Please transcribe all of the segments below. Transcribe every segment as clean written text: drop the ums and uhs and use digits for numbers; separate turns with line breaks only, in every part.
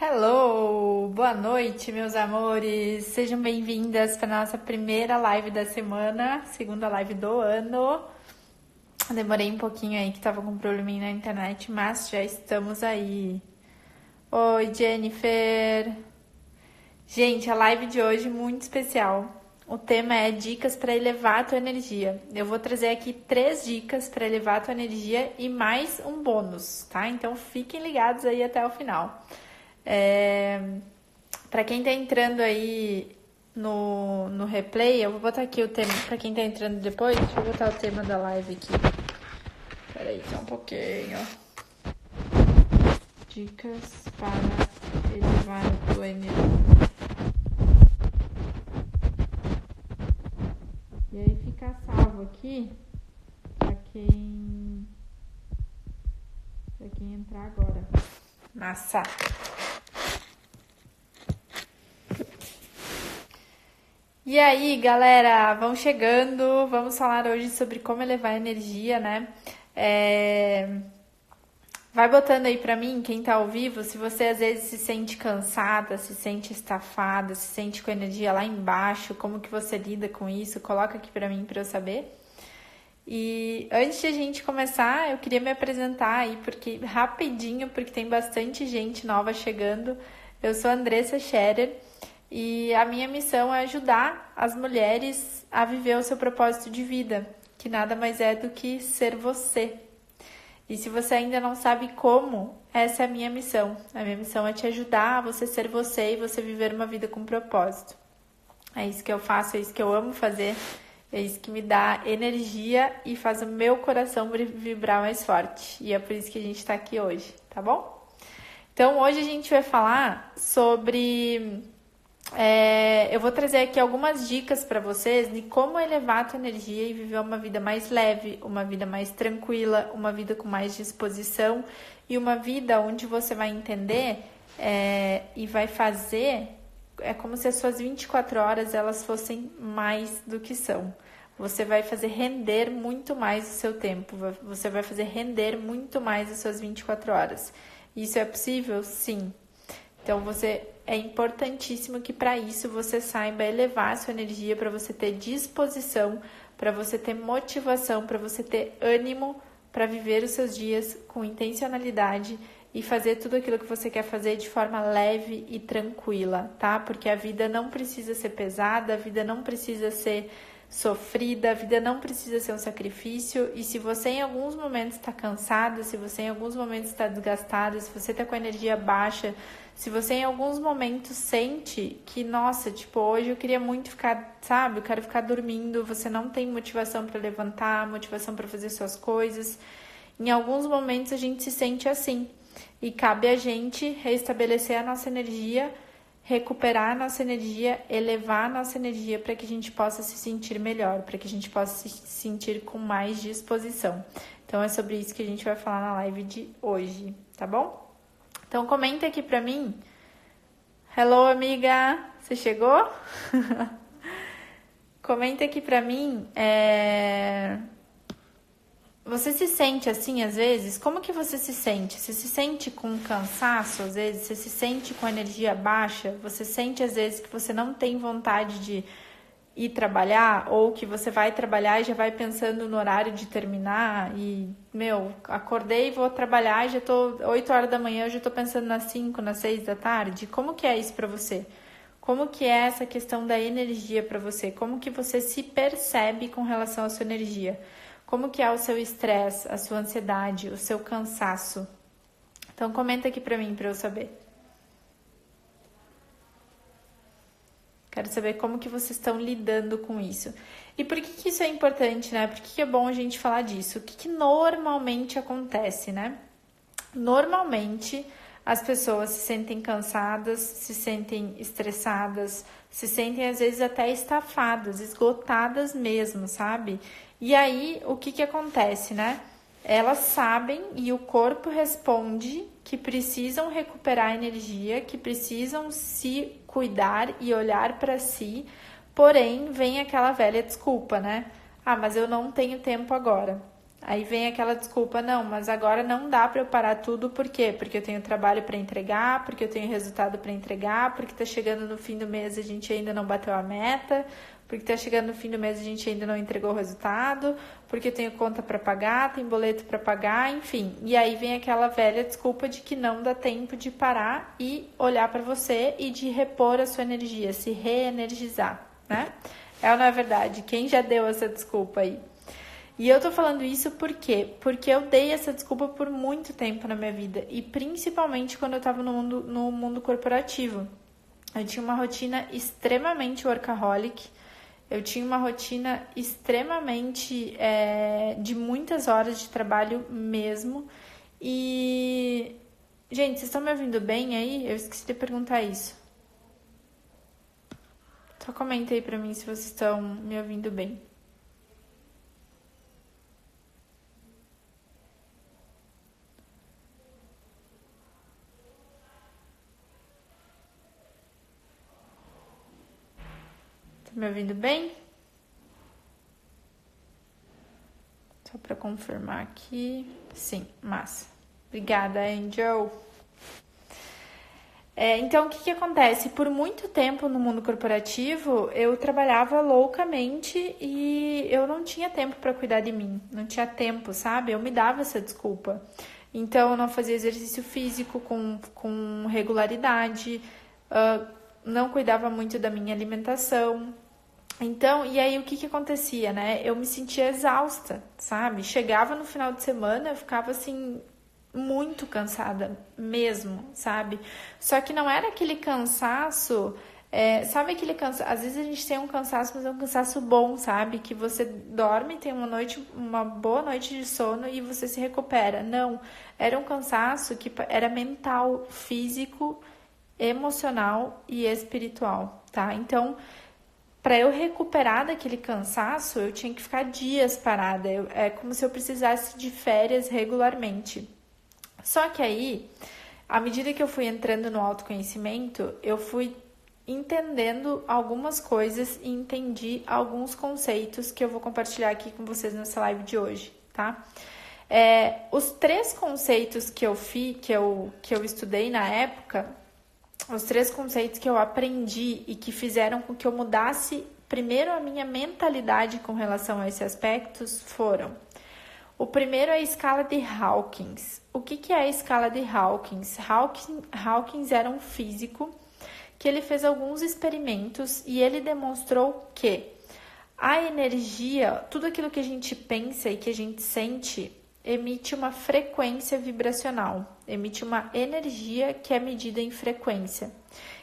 Hello! Boa noite, meus amores! Sejam bem-vindas para a nossa primeira live da semana, segunda live do ano. Demorei um pouquinho aí que tava com um probleminha na internet, mas já estamos aí. Oi, Jennifer! Gente, a live de hoje é muito especial. O tema é dicas para elevar a tua energia. Eu vou trazer aqui 3 dicas para elevar a tua energia e mais um bônus, tá? Então fiquem ligados aí até o final. Para quem tá entrando aí no replay, eu vou botar aqui o tema. Para quem tá entrando depois, deixa eu botar o tema da live aqui. Peraí, só um pouquinho. Dicas para elevar a tua energia. E aí fica salvo aqui para quem entrar agora. Massa! E aí, galera, vamos chegando, vamos falar hoje sobre como elevar a energia, né? Vai botando aí pra mim, quem tá ao vivo, se você às vezes se sente cansada, se sente estafada, se sente com a energia lá embaixo, como que você lida com isso, coloca aqui pra mim pra eu saber. E antes de a gente começar, eu queria me apresentar aí, rapidinho, porque tem bastante gente nova chegando. Eu sou a Andressa Scherer. E a minha missão é ajudar as mulheres a viver o seu propósito de vida, que nada mais é do que ser você. E se você ainda não sabe como, essa é a minha missão. A minha missão é te ajudar a você ser você e você viver uma vida com propósito. É isso que eu faço, é isso que eu amo fazer, é isso que me dá energia e faz o meu coração vibrar mais forte. E é por isso que a gente tá aqui hoje, tá bom? Então hoje a gente vai falar sobre... eu vou trazer aqui algumas dicas para vocês de como elevar a tua energia e viver uma vida mais leve, uma vida mais tranquila, uma vida com mais disposição e uma vida onde você vai entender e vai fazer, é como se as suas 24 horas elas fossem mais do que são. Você vai fazer render muito mais o seu tempo, você vai fazer render muito mais as suas 24 horas. Isso é possível? Sim. Então, é importantíssimo que para isso você saiba elevar a sua energia, para você ter disposição, para você ter motivação, para você ter ânimo para viver os seus dias com intencionalidade e fazer tudo aquilo que você quer fazer de forma leve e tranquila, tá? Porque a vida não precisa ser pesada, a vida não precisa ser sofrida, a vida não precisa ser um sacrifício. E se você em alguns momentos está cansada, se você em alguns momentos está desgastada, se você está com a energia baixa, se você em alguns momentos sente que, nossa, tipo, hoje eu queria muito ficar, sabe, eu quero ficar dormindo, você não tem motivação para levantar, motivação para fazer suas coisas, em alguns momentos a gente se sente assim. E cabe a gente restabelecer a nossa energia, recuperar a nossa energia, elevar a nossa energia para que a gente possa se sentir melhor, para que a gente possa se sentir com mais disposição. Então é sobre isso que a gente vai falar na live de hoje, tá bom? Então comenta aqui pra mim. Hello, amiga! Você chegou? Comenta aqui pra mim. Você se sente assim às vezes? Como que você se sente? Você se sente com cansaço às vezes? Você se sente com energia baixa? Você sente às vezes que você não tem vontade de ir trabalhar, ou que você vai trabalhar e já vai pensando no horário de terminar e, acordei e vou trabalhar, já tô 8 horas da manhã, eu já tô pensando nas 5, nas 6 da tarde. Como que é isso pra você? Como que é essa questão da energia pra você? Como que você se percebe com relação à sua energia? Como que é o seu estresse, a sua ansiedade, o seu cansaço? Então comenta aqui pra mim, pra eu saber. Quero saber como que vocês estão lidando com isso. E por que isso é importante, né? Por que é bom a gente falar disso? O que normalmente acontece, né? Normalmente, as pessoas se sentem cansadas, se sentem estressadas, se sentem às vezes até estafadas, esgotadas mesmo, sabe? E aí, o que acontece, né? Elas sabem e o corpo responde que precisam recuperar energia, que precisam se cuidar e olhar para si, porém vem aquela velha desculpa, né? Ah, mas eu não tenho tempo agora. Aí vem aquela desculpa, não, mas agora não dá para eu parar tudo, por quê? Porque eu tenho trabalho para entregar, porque eu tenho resultado para entregar, porque tá chegando no fim do mês e a gente ainda não bateu a meta, porque tá chegando no fim do mês e a gente ainda não entregou o resultado, porque eu tenho conta para pagar, tem boleto para pagar, enfim. E aí vem aquela velha desculpa de que não dá tempo de parar e olhar para você e de repor a sua energia, se reenergizar, né? É ou não é verdade? Quem já deu essa desculpa aí? E eu tô falando isso por quê? Porque eu dei essa desculpa por muito tempo na minha vida. E principalmente quando eu tava no mundo corporativo. Eu tinha uma rotina extremamente workaholic. Eu tinha uma rotina extremamente de muitas horas de trabalho mesmo. E, gente, vocês estão me ouvindo bem aí? Eu esqueci de perguntar isso. Só comenta aí pra mim se vocês estão me ouvindo bem. Tá me ouvindo bem? Só para confirmar aqui. Sim, massa. Obrigada, Angel. Então, o que acontece? Por muito tempo no mundo corporativo, eu trabalhava loucamente e eu não tinha tempo para cuidar de mim. Não tinha tempo, sabe? Eu me dava essa desculpa. Então, eu não fazia exercício físico com regularidade, não cuidava muito da minha alimentação. Então, e aí o que acontecia, né? Eu me sentia exausta, sabe? Chegava no final de semana, eu ficava assim, muito cansada mesmo, sabe? Só que não era aquele cansaço, sabe aquele cansaço? Às vezes a gente tem um cansaço, mas é um cansaço bom, sabe? Que você dorme, tem uma boa noite de sono e você se recupera. Não, era um cansaço que era mental, físico, emocional e espiritual, tá? Então, para eu recuperar daquele cansaço, eu tinha que ficar dias parada. É como se eu precisasse de férias regularmente. Só que aí, à medida que eu fui entrando no autoconhecimento, eu fui entendendo algumas coisas e entendi alguns conceitos que eu vou compartilhar aqui com vocês nessa live de hoje, tá? Os 3 conceitos que eu estudei na época, os 3 conceitos que eu aprendi e que fizeram com que eu mudasse primeiro a minha mentalidade com relação a esses aspectos foram: o primeiro é a escala de Hawkins. O que é a escala de Hawkins? Hawkins era um físico que ele fez alguns experimentos e ele demonstrou que a energia, tudo aquilo que a gente pensa e que a gente sente, emite uma frequência vibracional, emite uma energia que é medida em frequência.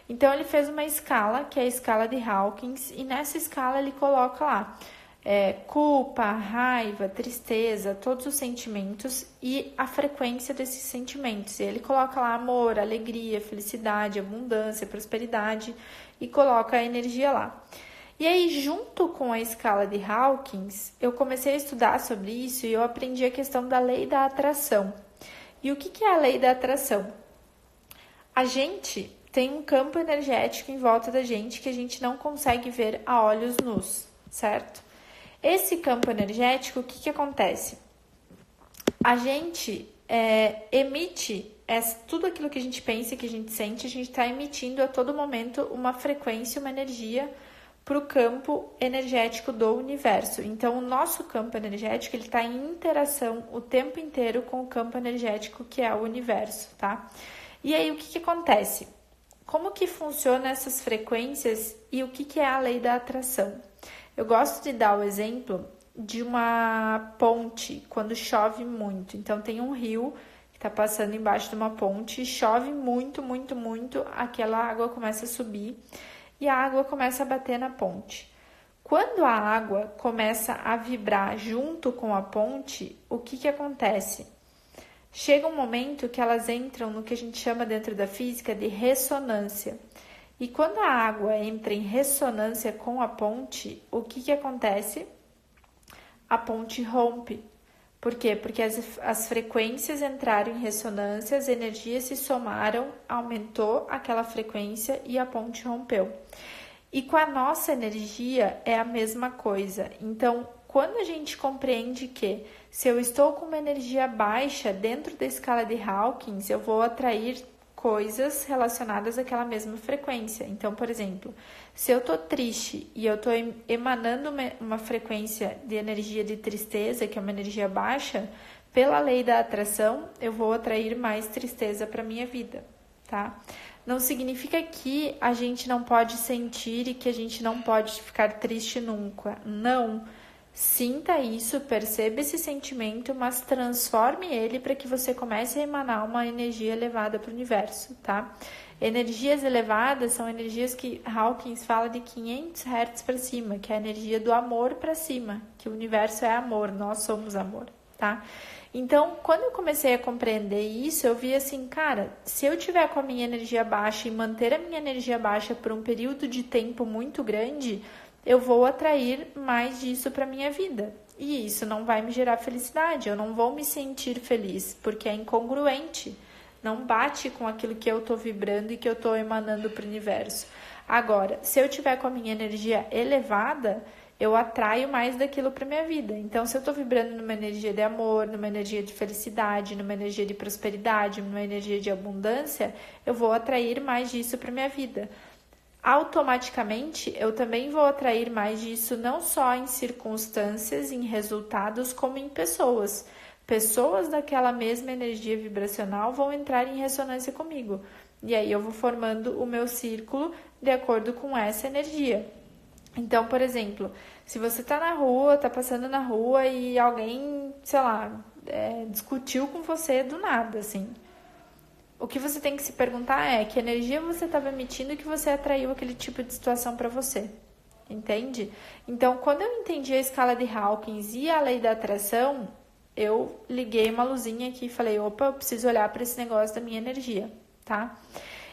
Então, ele fez uma escala, que é a escala de Hawkins, e nessa escala ele coloca lá culpa, raiva, tristeza, todos os sentimentos e a frequência desses sentimentos. E ele coloca lá amor, alegria, felicidade, abundância, prosperidade e coloca a energia lá. E aí, junto com a escala de Hawkins, eu comecei a estudar sobre isso e eu aprendi a questão da lei da atração. E o que é a lei da atração? A gente tem um campo energético em volta da gente que a gente não consegue ver a olhos nus, certo? Esse campo energético, o que acontece? A gente emite tudo aquilo que a gente pensa, que a gente sente, a gente está emitindo a todo momento uma frequência, uma energia para o campo energético do universo. Então, o nosso campo energético ele está em interação o tempo inteiro com o campo energético que é o universo, tá? E aí, o que acontece? Como que funciona essas frequências e o que é a lei da atração? Eu gosto de dar o exemplo de uma ponte quando chove muito. Então, tem um rio que está passando embaixo de uma ponte, chove muito, muito, muito, aquela água começa a subir e a água começa a bater na ponte. Quando a água começa a vibrar junto com a ponte, o que acontece? Chega um momento que elas entram no que a gente chama dentro da física de ressonância. E quando a água entra em ressonância com a ponte, o que acontece? A ponte rompe. Por quê? Porque as frequências entraram em ressonância, as energias se somaram, aumentou aquela frequência e a ponte rompeu. E com a nossa energia é a mesma coisa. Então, quando a gente compreende que se eu estou com uma energia baixa dentro da escala de Hawkins, eu vou atrair coisas relacionadas àquela mesma frequência. Então, por exemplo, se eu tô triste e eu tô emanando uma frequência de energia de tristeza, que é uma energia baixa, pela lei da atração, eu vou atrair mais tristeza para minha vida, tá? Não significa que a gente não pode sentir e que a gente não pode ficar triste nunca. Não. Sinta isso, perceba esse sentimento, mas transforme ele para que você comece a emanar uma energia elevada para o universo, tá? Energias elevadas são energias que Hawkins fala de 500 Hz para cima, que é a energia do amor para cima, que o universo é amor, nós somos amor, tá? Então, quando eu comecei a compreender isso, eu vi assim, cara, se eu tiver com a minha energia baixa e manter a minha energia baixa por um período de tempo muito grande, eu vou atrair mais disso para minha vida. E isso não vai me gerar felicidade, eu não vou me sentir feliz, porque é incongruente, não bate com aquilo que eu estou vibrando e que eu estou emanando para o universo. Agora, se eu tiver com a minha energia elevada, eu atraio mais daquilo para minha vida. Então, se eu estou vibrando numa energia de amor, numa energia de felicidade, numa energia de prosperidade, numa energia de abundância, eu vou atrair mais disso para minha vida. Automaticamente, eu também vou atrair mais disso não só em circunstâncias, em resultados, como em pessoas. Pessoas daquela mesma energia vibracional vão entrar em ressonância comigo. E aí eu vou formando o meu círculo de acordo com essa energia. Então, por exemplo, se você tá na rua, tá passando na rua e alguém, sei lá, discutiu com você do nada, assim. O que você tem que se perguntar é que energia você estava emitindo que você atraiu aquele tipo de situação para você. Entende? Então, quando eu entendi a escala de Hawkins e a lei da atração, eu liguei uma luzinha aqui e falei, opa, eu preciso olhar para esse negócio da minha energia, tá?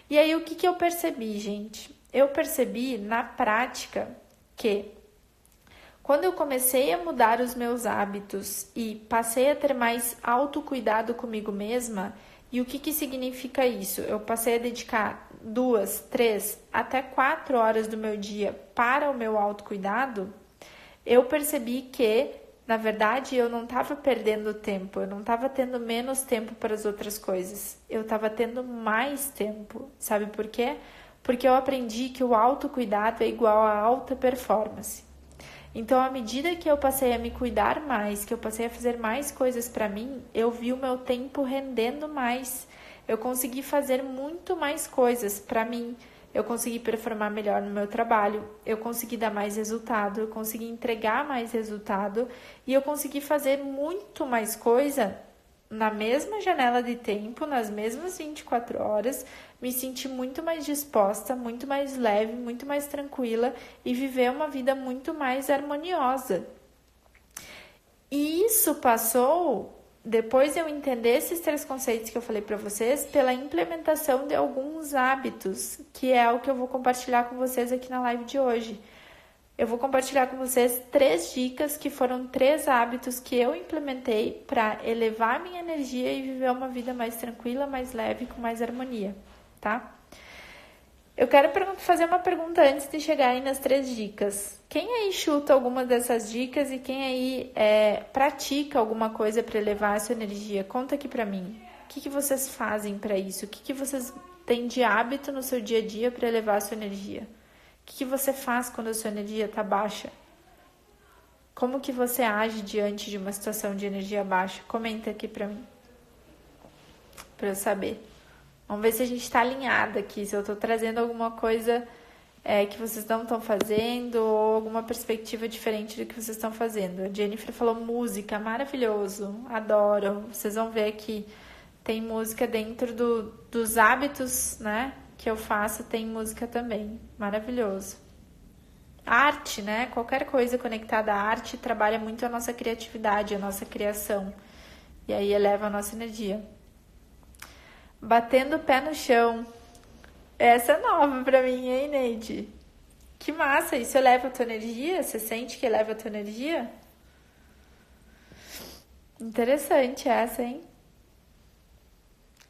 E aí, o que eu percebi, gente? Eu percebi na prática que quando eu comecei a mudar os meus hábitos e passei a ter mais autocuidado comigo mesma, e o que significa isso? Eu passei a dedicar 2, 3, até 4 horas do meu dia para o meu autocuidado, eu percebi que, na verdade, eu não estava perdendo tempo, eu não estava tendo menos tempo para as outras coisas, eu estava tendo mais tempo. Sabe por quê? Porque eu aprendi que o autocuidado é igual a alta performance. Então, à medida que eu passei a me cuidar mais, que eu passei a fazer mais coisas para mim, eu vi o meu tempo rendendo mais. Eu consegui fazer muito mais coisas para mim. Eu consegui performar melhor no meu trabalho, eu consegui dar mais resultado, eu consegui entregar mais resultado e eu consegui fazer muito mais coisa na mesma janela de tempo, nas mesmas 24 horas, me senti muito mais disposta, muito mais leve, muito mais tranquila e viver uma vida muito mais harmoniosa. E isso passou, depois de eu entender esses 3 conceitos que eu falei para vocês, pela implementação de alguns hábitos, que é o que eu vou compartilhar com vocês aqui na live de hoje. Eu vou compartilhar com vocês 3 dicas que foram 3 hábitos que eu implementei para elevar minha energia e viver uma vida mais tranquila, mais leve, com mais harmonia, tá? Eu quero fazer uma pergunta antes de chegar aí nas 3 dicas. Quem aí chuta alguma dessas dicas e quem aí pratica alguma coisa para elevar a sua energia? Conta aqui para mim. O que vocês fazem para isso? O que vocês têm de hábito no seu dia a dia para elevar a sua energia? O que você faz quando a sua energia está baixa? Como que você age diante de uma situação de energia baixa? Comenta aqui para mim, para eu saber. Vamos ver se a gente está alinhada aqui, se eu estou trazendo alguma coisa que vocês não estão fazendo ou alguma perspectiva diferente do que vocês estão fazendo. A Jennifer falou música, maravilhoso, adoro. Vocês vão ver que tem música dentro dos hábitos, né? Que eu faço, tem música também. Maravilhoso. Arte, né? Qualquer coisa conectada à arte trabalha muito a nossa criatividade, a nossa criação. E aí eleva a nossa energia. Batendo o pé no chão. Essa é nova pra mim, hein, Neide? Que massa! Isso eleva a tua energia? Você sente que eleva a tua energia? Interessante essa, hein?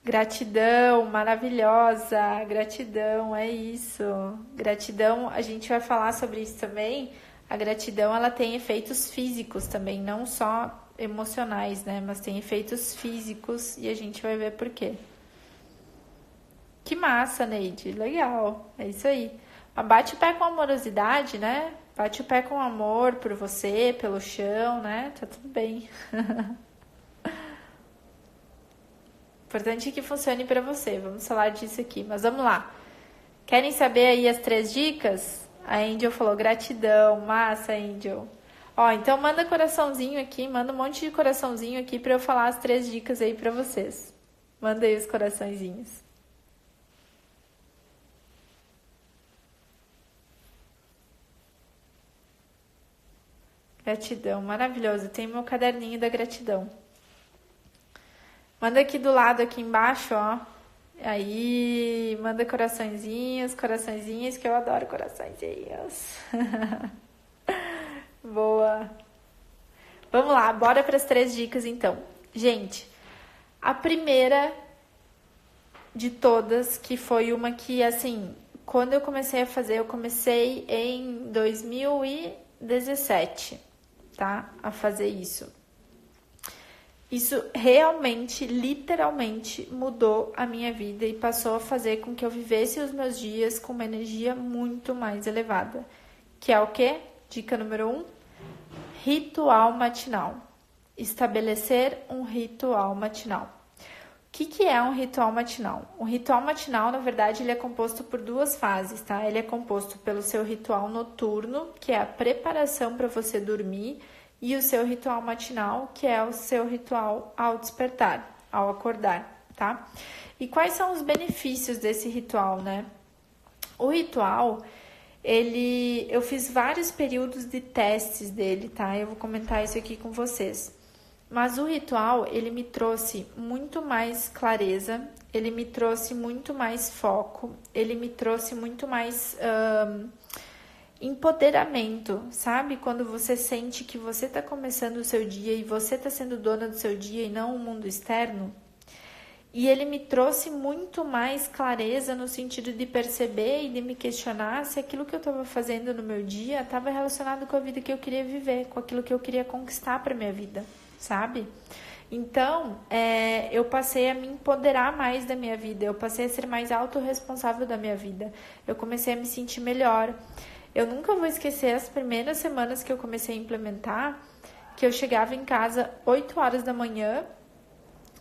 Gratidão, maravilhosa, gratidão, é isso. Gratidão, a gente vai falar sobre isso também. A gratidão, ela tem efeitos físicos também, não só emocionais, né? Mas tem efeitos físicos e a gente vai ver por quê. Que massa, Neide. Legal. É isso aí. Mas bate o pé com amorosidade, né? Bate o pé com amor por você, pelo chão, né? Tá tudo bem. Importante é que funcione pra você. Vamos falar disso aqui. Mas vamos lá. Querem saber aí as 3 dicas? A Angel falou gratidão. Massa, Angel. Ó, então manda coraçãozinho aqui. Manda um monte de coraçãozinho aqui pra eu falar as 3 dicas aí pra vocês. Manda aí os coraçõezinhos. Gratidão, maravilhoso. Tem meu caderninho da gratidão. Manda aqui do lado, aqui embaixo, ó. Aí, manda coraçõezinhos, coraçõezinhos, que eu adoro coraçõezinhos. Boa. Vamos lá, bora para as 3 dicas então. Gente, a primeira de todas, que foi uma que, assim, quando eu comecei a fazer, eu comecei em 2017, tá? A fazer isso. Isso realmente, literalmente, mudou a minha vida e passou a fazer com que eu vivesse os meus dias com uma energia muito mais elevada. Que é o quê? Dica número 1. Ritual matinal. Estabelecer um ritual matinal. O que é um ritual matinal? Um ritual matinal, na verdade, ele é composto por 2 fases, tá? Ele é composto pelo seu ritual noturno, que é a preparação para você dormir, e o seu ritual matinal, que é o seu ritual ao despertar, ao acordar, tá? E quais são os benefícios desse ritual, né? O ritual, eu fiz vários períodos de testes dele, tá? Eu vou comentar isso aqui com vocês. Mas o ritual, ele me trouxe muito mais clareza, ele me trouxe muito mais foco, ele me trouxe muito mais empoderamento, sabe? Quando você sente que você está começando o seu dia e você está sendo dona do seu dia e não o mundo externo. E ele me trouxe muito mais clareza no sentido de perceber e de me questionar se aquilo que eu estava fazendo no meu dia estava relacionado com a vida que eu queria viver, com aquilo que eu queria conquistar para minha vida, sabe? Então, eu passei a me empoderar mais da minha vida, eu passei a ser mais autorresponsável da minha vida, eu comecei a me sentir melhor. Eu nunca vou esquecer as primeiras semanas que eu comecei a implementar, que eu chegava em casa 8 horas da manhã,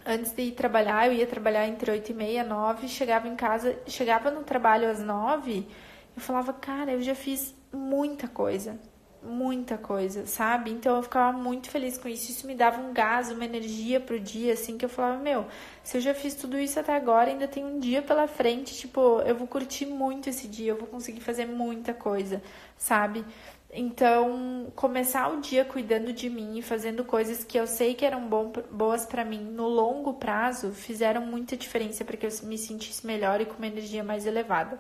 antes de ir trabalhar, eu ia trabalhar entre 8h30 e 9, chegava no trabalho às 9, eu falava, cara, eu já fiz muita coisa, sabe? Então eu ficava muito feliz com isso, isso me dava um gás, uma energia pro dia, assim, que eu falava, se eu já fiz tudo isso até agora, ainda tem um dia pela frente, tipo, eu vou curtir muito esse dia, eu vou conseguir fazer muita coisa, sabe? Então, começar o dia cuidando de mim e fazendo coisas que eu sei que eram boas pra mim no longo prazo, fizeram muita diferença para que eu me sentisse melhor e com uma energia mais elevada.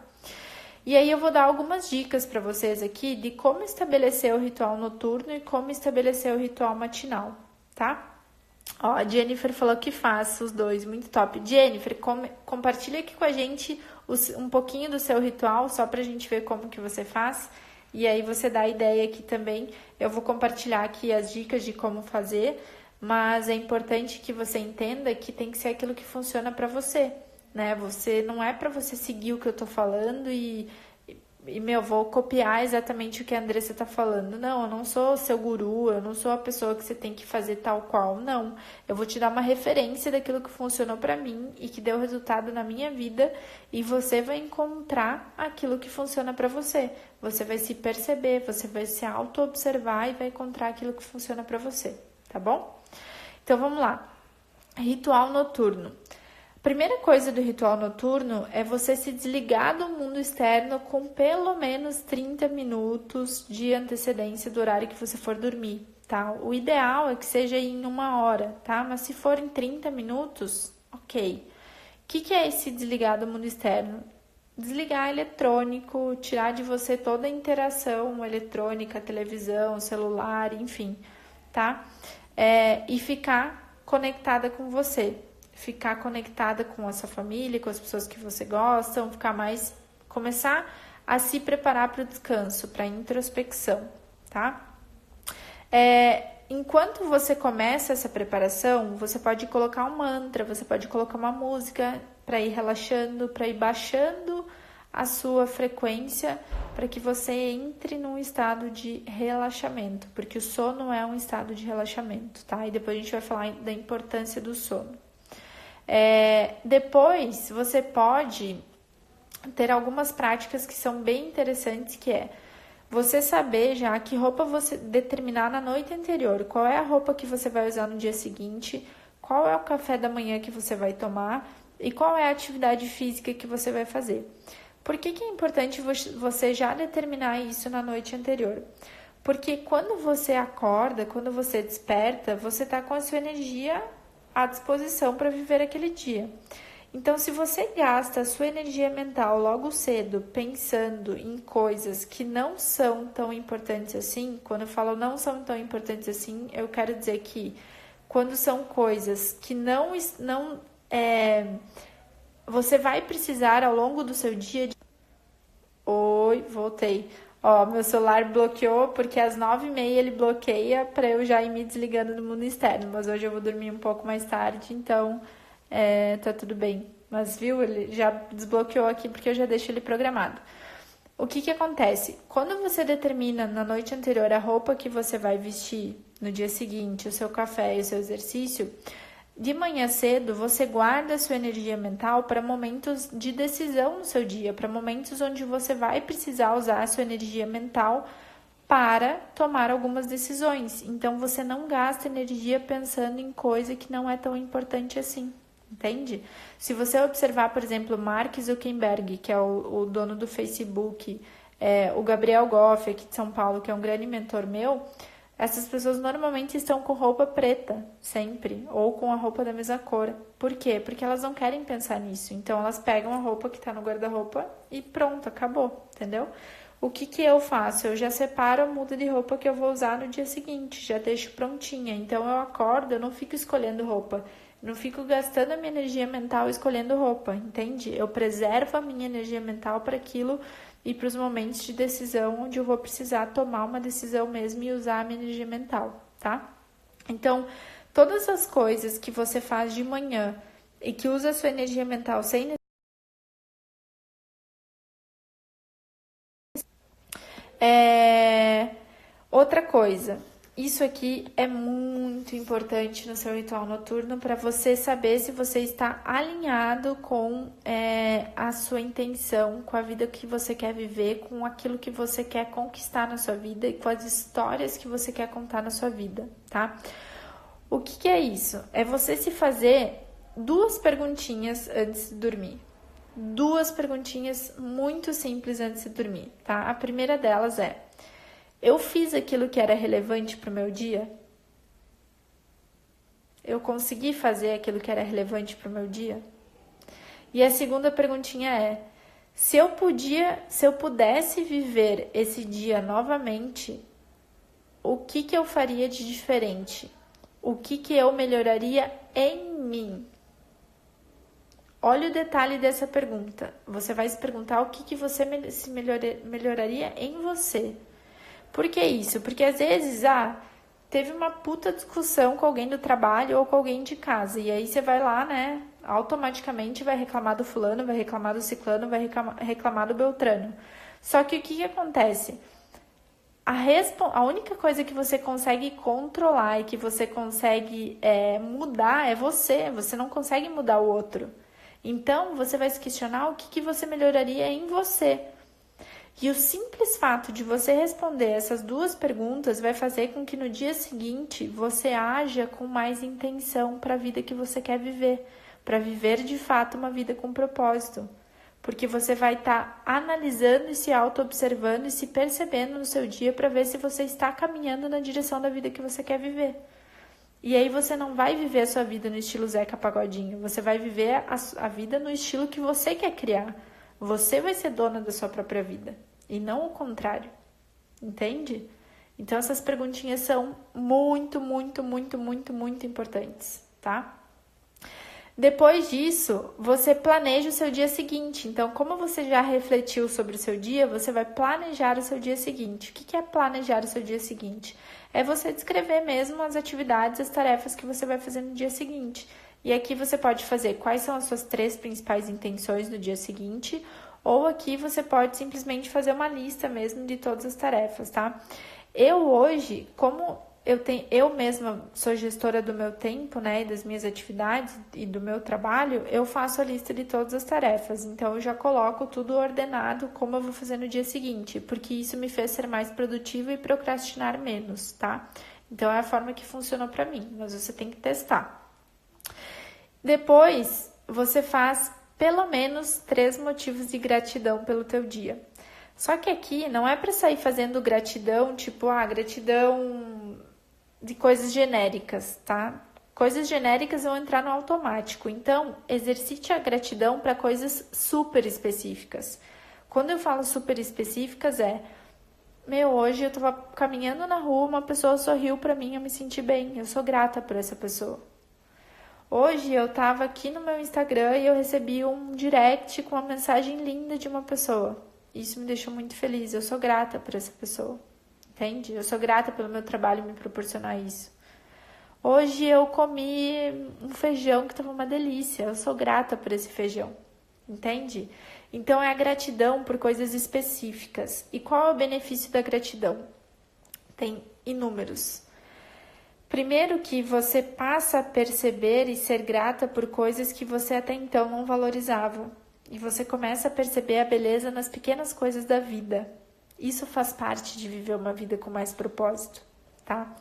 E aí eu vou dar algumas dicas para vocês aqui de como estabelecer o ritual noturno e como estabelecer o ritual matinal, tá? Ó, a Jennifer falou que faz os dois, muito top. Jennifer, compartilha aqui com a gente um pouquinho do seu ritual, só pra gente ver como que você faz. E aí você dá a ideia aqui também. Eu vou compartilhar aqui as dicas de como fazer, mas é importante que você entenda que tem que ser aquilo que funciona pra você, né? Você não é pra você seguir o que eu tô falando e vou copiar exatamente o que a Andressa tá falando. Não, eu não sou seu guru, eu não sou a pessoa que você tem que fazer tal qual, não. Eu vou te dar uma referência daquilo que funcionou pra mim e que deu resultado na minha vida e você vai encontrar aquilo que funciona pra você. Você vai se perceber, você vai se auto-observar e vai encontrar aquilo que funciona pra você, tá bom? Então, vamos lá. Ritual noturno. A primeira coisa do ritual noturno é você se desligar do mundo externo com pelo menos 30 minutos de antecedência do horário que você for dormir, tá? O ideal é que seja em 1 hora, tá? Mas se for em 30 minutos, ok. O que é esse desligar do mundo externo? Desligar eletrônico, tirar de você toda a interação eletrônica, televisão, celular, enfim, tá? E ficar conectada com você. Ficar conectada com a sua família, com as pessoas que você gosta, começar a se preparar para o descanso, para a introspecção, tá? Enquanto você começa essa preparação, você pode colocar um mantra, você pode colocar uma música para ir relaxando, para ir baixando a sua frequência, para que você entre num estado de relaxamento, porque o sono é um estado de relaxamento, tá? E depois a gente vai falar da importância do sono. Depois, você pode ter algumas práticas que são bem interessantes, que é você saber já que roupa você determinar na noite anterior, qual é a roupa que você vai usar no dia seguinte, qual é o café da manhã que você vai tomar e qual é a atividade física que você vai fazer. Por que é importante você já determinar isso na noite anterior? Porque quando você acorda, quando você desperta, você está com a sua energia à disposição para viver aquele dia. Então, se você gasta a sua energia mental logo cedo pensando em coisas que não são tão importantes assim, quando eu falo não são tão importantes assim, eu quero dizer que quando são coisas que você vai precisar ao longo do seu dia. Oi, voltei. Ó, meu celular bloqueou porque às 9h30 ele bloqueia para eu já ir me desligando do mundo externo. Mas hoje eu vou dormir um pouco mais tarde, então tá tudo bem. Mas viu, ele já desbloqueou aqui porque eu já deixo ele programado. O que acontece? Quando você determina na noite anterior a roupa que você vai vestir no dia seguinte, o seu café e o seu exercício, de manhã cedo você guarda a sua energia mental para momentos de decisão no seu dia, para momentos onde você vai precisar usar a sua energia mental para tomar algumas decisões. Então você não gasta energia pensando em coisa que não é tão importante assim. Entende? Se você observar, por exemplo, Mark Zuckerberg, que é o dono do Facebook, o Gabriel Goff, aqui de São Paulo, que é um grande mentor meu, essas pessoas normalmente estão com roupa preta, sempre, ou com a roupa da mesma cor. Por quê? Porque elas não querem pensar nisso. Então, elas pegam a roupa que está no guarda-roupa e pronto, acabou, entendeu? O que eu faço? Eu já separo a muda de roupa que eu vou usar no dia seguinte, já deixo prontinha. Então, eu acordo, eu não fico escolhendo roupa. Não fico gastando a minha energia mental escolhendo roupa, entende? Eu preservo a minha energia mental para aquilo e para os momentos de decisão onde eu vou precisar tomar uma decisão mesmo e usar a minha energia mental, tá? Então, todas as coisas que você faz de manhã e que usa a sua energia mental sem outra coisa, isso aqui é muito importante no seu ritual noturno para você saber se você está alinhado com a sua intenção, com a vida que você quer viver, com aquilo que você quer conquistar na sua vida e com as histórias que você quer contar na sua vida, tá? O que é isso? É você se fazer 2 perguntinhas antes de dormir. 2 perguntinhas muito simples antes de dormir, tá? A primeira delas é: eu fiz aquilo que era relevante para o meu dia? Eu consegui fazer aquilo que era relevante para o meu dia? E a segunda perguntinha é: se eu pudesse viver esse dia novamente, o que eu faria de diferente? O que eu melhoraria em mim? Olha o detalhe dessa pergunta. Você vai se perguntar o que você melhoraria em você. Por que isso? Porque às vezes, teve uma puta discussão com alguém do trabalho ou com alguém de casa. E aí você vai lá, né? Automaticamente vai reclamar do fulano, vai reclamar do ciclano, vai reclamar do beltrano. Só que o que acontece? A única coisa que você consegue controlar e que você consegue mudar é você. Você não consegue mudar o outro. Então, você vai se questionar o que você melhoraria em você. E o simples fato de você responder essas 2 perguntas vai fazer com que no dia seguinte você haja com mais intenção para a vida que você quer viver, para viver de fato uma vida com propósito. Porque você vai estar analisando e se auto-observando e se percebendo no seu dia para ver se você está caminhando na direção da vida que você quer viver. E aí você não vai viver a sua vida no estilo Zeca Pagodinho, você vai viver a vida no estilo que você quer criar. Você vai ser dona da sua própria vida e não o contrário, entende? Então essas perguntinhas são muito, muito, muito, muito, muito importantes, tá? Depois disso, você planeja o seu dia seguinte. Então, como você já refletiu sobre o seu dia, você vai planejar o seu dia seguinte. O que é planejar o seu dia seguinte? É você descrever mesmo as atividades, as tarefas que você vai fazer no dia seguinte. E aqui você pode fazer quais são as suas 3 principais intenções no dia seguinte, ou aqui você pode simplesmente fazer uma lista mesmo de todas as tarefas, tá? Eu hoje, como eu mesma sou gestora do meu tempo, né, e das minhas atividades e do meu trabalho, eu faço a lista de todas as tarefas. Então, eu já coloco tudo ordenado como eu vou fazer no dia seguinte, porque isso me fez ser mais produtiva e procrastinar menos, tá? Então, é a forma que funcionou para mim, mas você tem que testar. Depois, você faz pelo menos 3 motivos de gratidão pelo teu dia. Só que aqui não é para sair fazendo gratidão, tipo, gratidão de coisas genéricas, tá? Coisas genéricas vão entrar no automático. Então, exercite a gratidão para coisas super específicas. Quando eu falo super específicas hoje eu tava caminhando na rua, uma pessoa sorriu para mim, eu me senti bem, eu sou grata por essa pessoa. Hoje eu tava aqui no meu Instagram e eu recebi um direct com uma mensagem linda de uma pessoa. Isso me deixou muito feliz, eu sou grata por essa pessoa. Entende? Eu sou grata pelo meu trabalho me proporcionar isso. Hoje eu comi um feijão que estava uma delícia. Eu sou grata por esse feijão. Entende? Então é a gratidão por coisas específicas. E qual é o benefício da gratidão? Tem inúmeros. Primeiro que você passa a perceber e ser grata por coisas que você até então não valorizava. E você começa a perceber a beleza nas pequenas coisas da vida. Isso faz parte de viver uma vida com mais propósito, tá?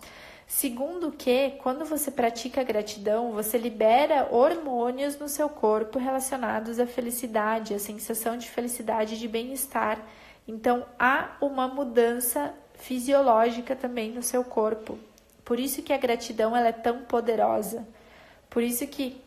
Segundo que, quando você pratica a gratidão, você libera hormônios no seu corpo relacionados à felicidade, à sensação de felicidade e de bem-estar. Então, há uma mudança fisiológica também no seu corpo. Por isso que a gratidão ela é tão poderosa. Por isso que,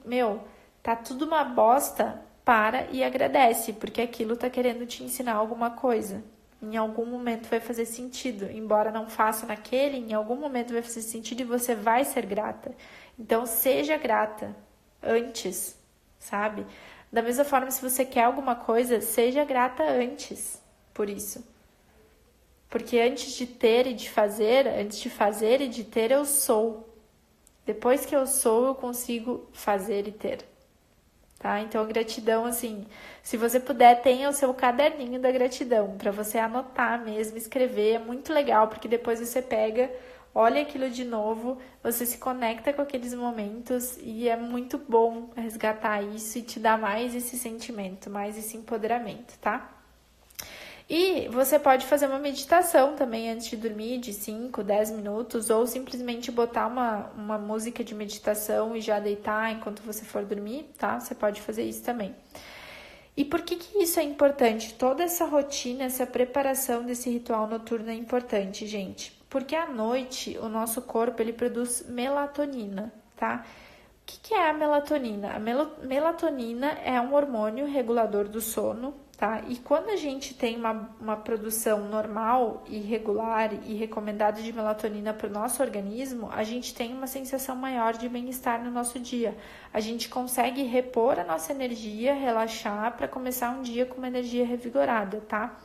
tá tudo uma bosta, para e agradece, porque aquilo tá querendo te ensinar alguma coisa. Em algum momento vai fazer sentido, embora não faça naquele, em algum momento vai fazer sentido e você vai ser grata. Então, seja grata antes, sabe? Da mesma forma, se você quer alguma coisa, seja grata antes por isso. Porque antes de ter e de fazer, antes de fazer e de ter, eu sou. Depois que eu sou, eu consigo fazer e ter. Tá? Então, gratidão, assim, se você puder, tenha o seu caderninho da gratidão, para você anotar mesmo, escrever, é muito legal, porque depois você pega, olha aquilo de novo, você se conecta com aqueles momentos e é muito bom resgatar isso e te dar mais esse sentimento, mais esse empoderamento, tá? E você pode fazer uma meditação também antes de dormir, de 5, 10 minutos, ou simplesmente botar uma música de meditação e já deitar enquanto você for dormir, tá? Você pode fazer isso também. E por que isso é importante? Toda essa rotina, essa preparação desse ritual noturno é importante, gente. Porque à noite o nosso corpo ele produz melatonina, tá? O que é a melatonina? A melatonina é um hormônio regulador do sono, tá? E quando a gente tem uma produção normal e regular e recomendada de melatonina para o nosso organismo, a gente tem uma sensação maior de bem-estar no nosso dia. A gente consegue repor a nossa energia, relaxar para começar um dia com uma energia revigorada, tá?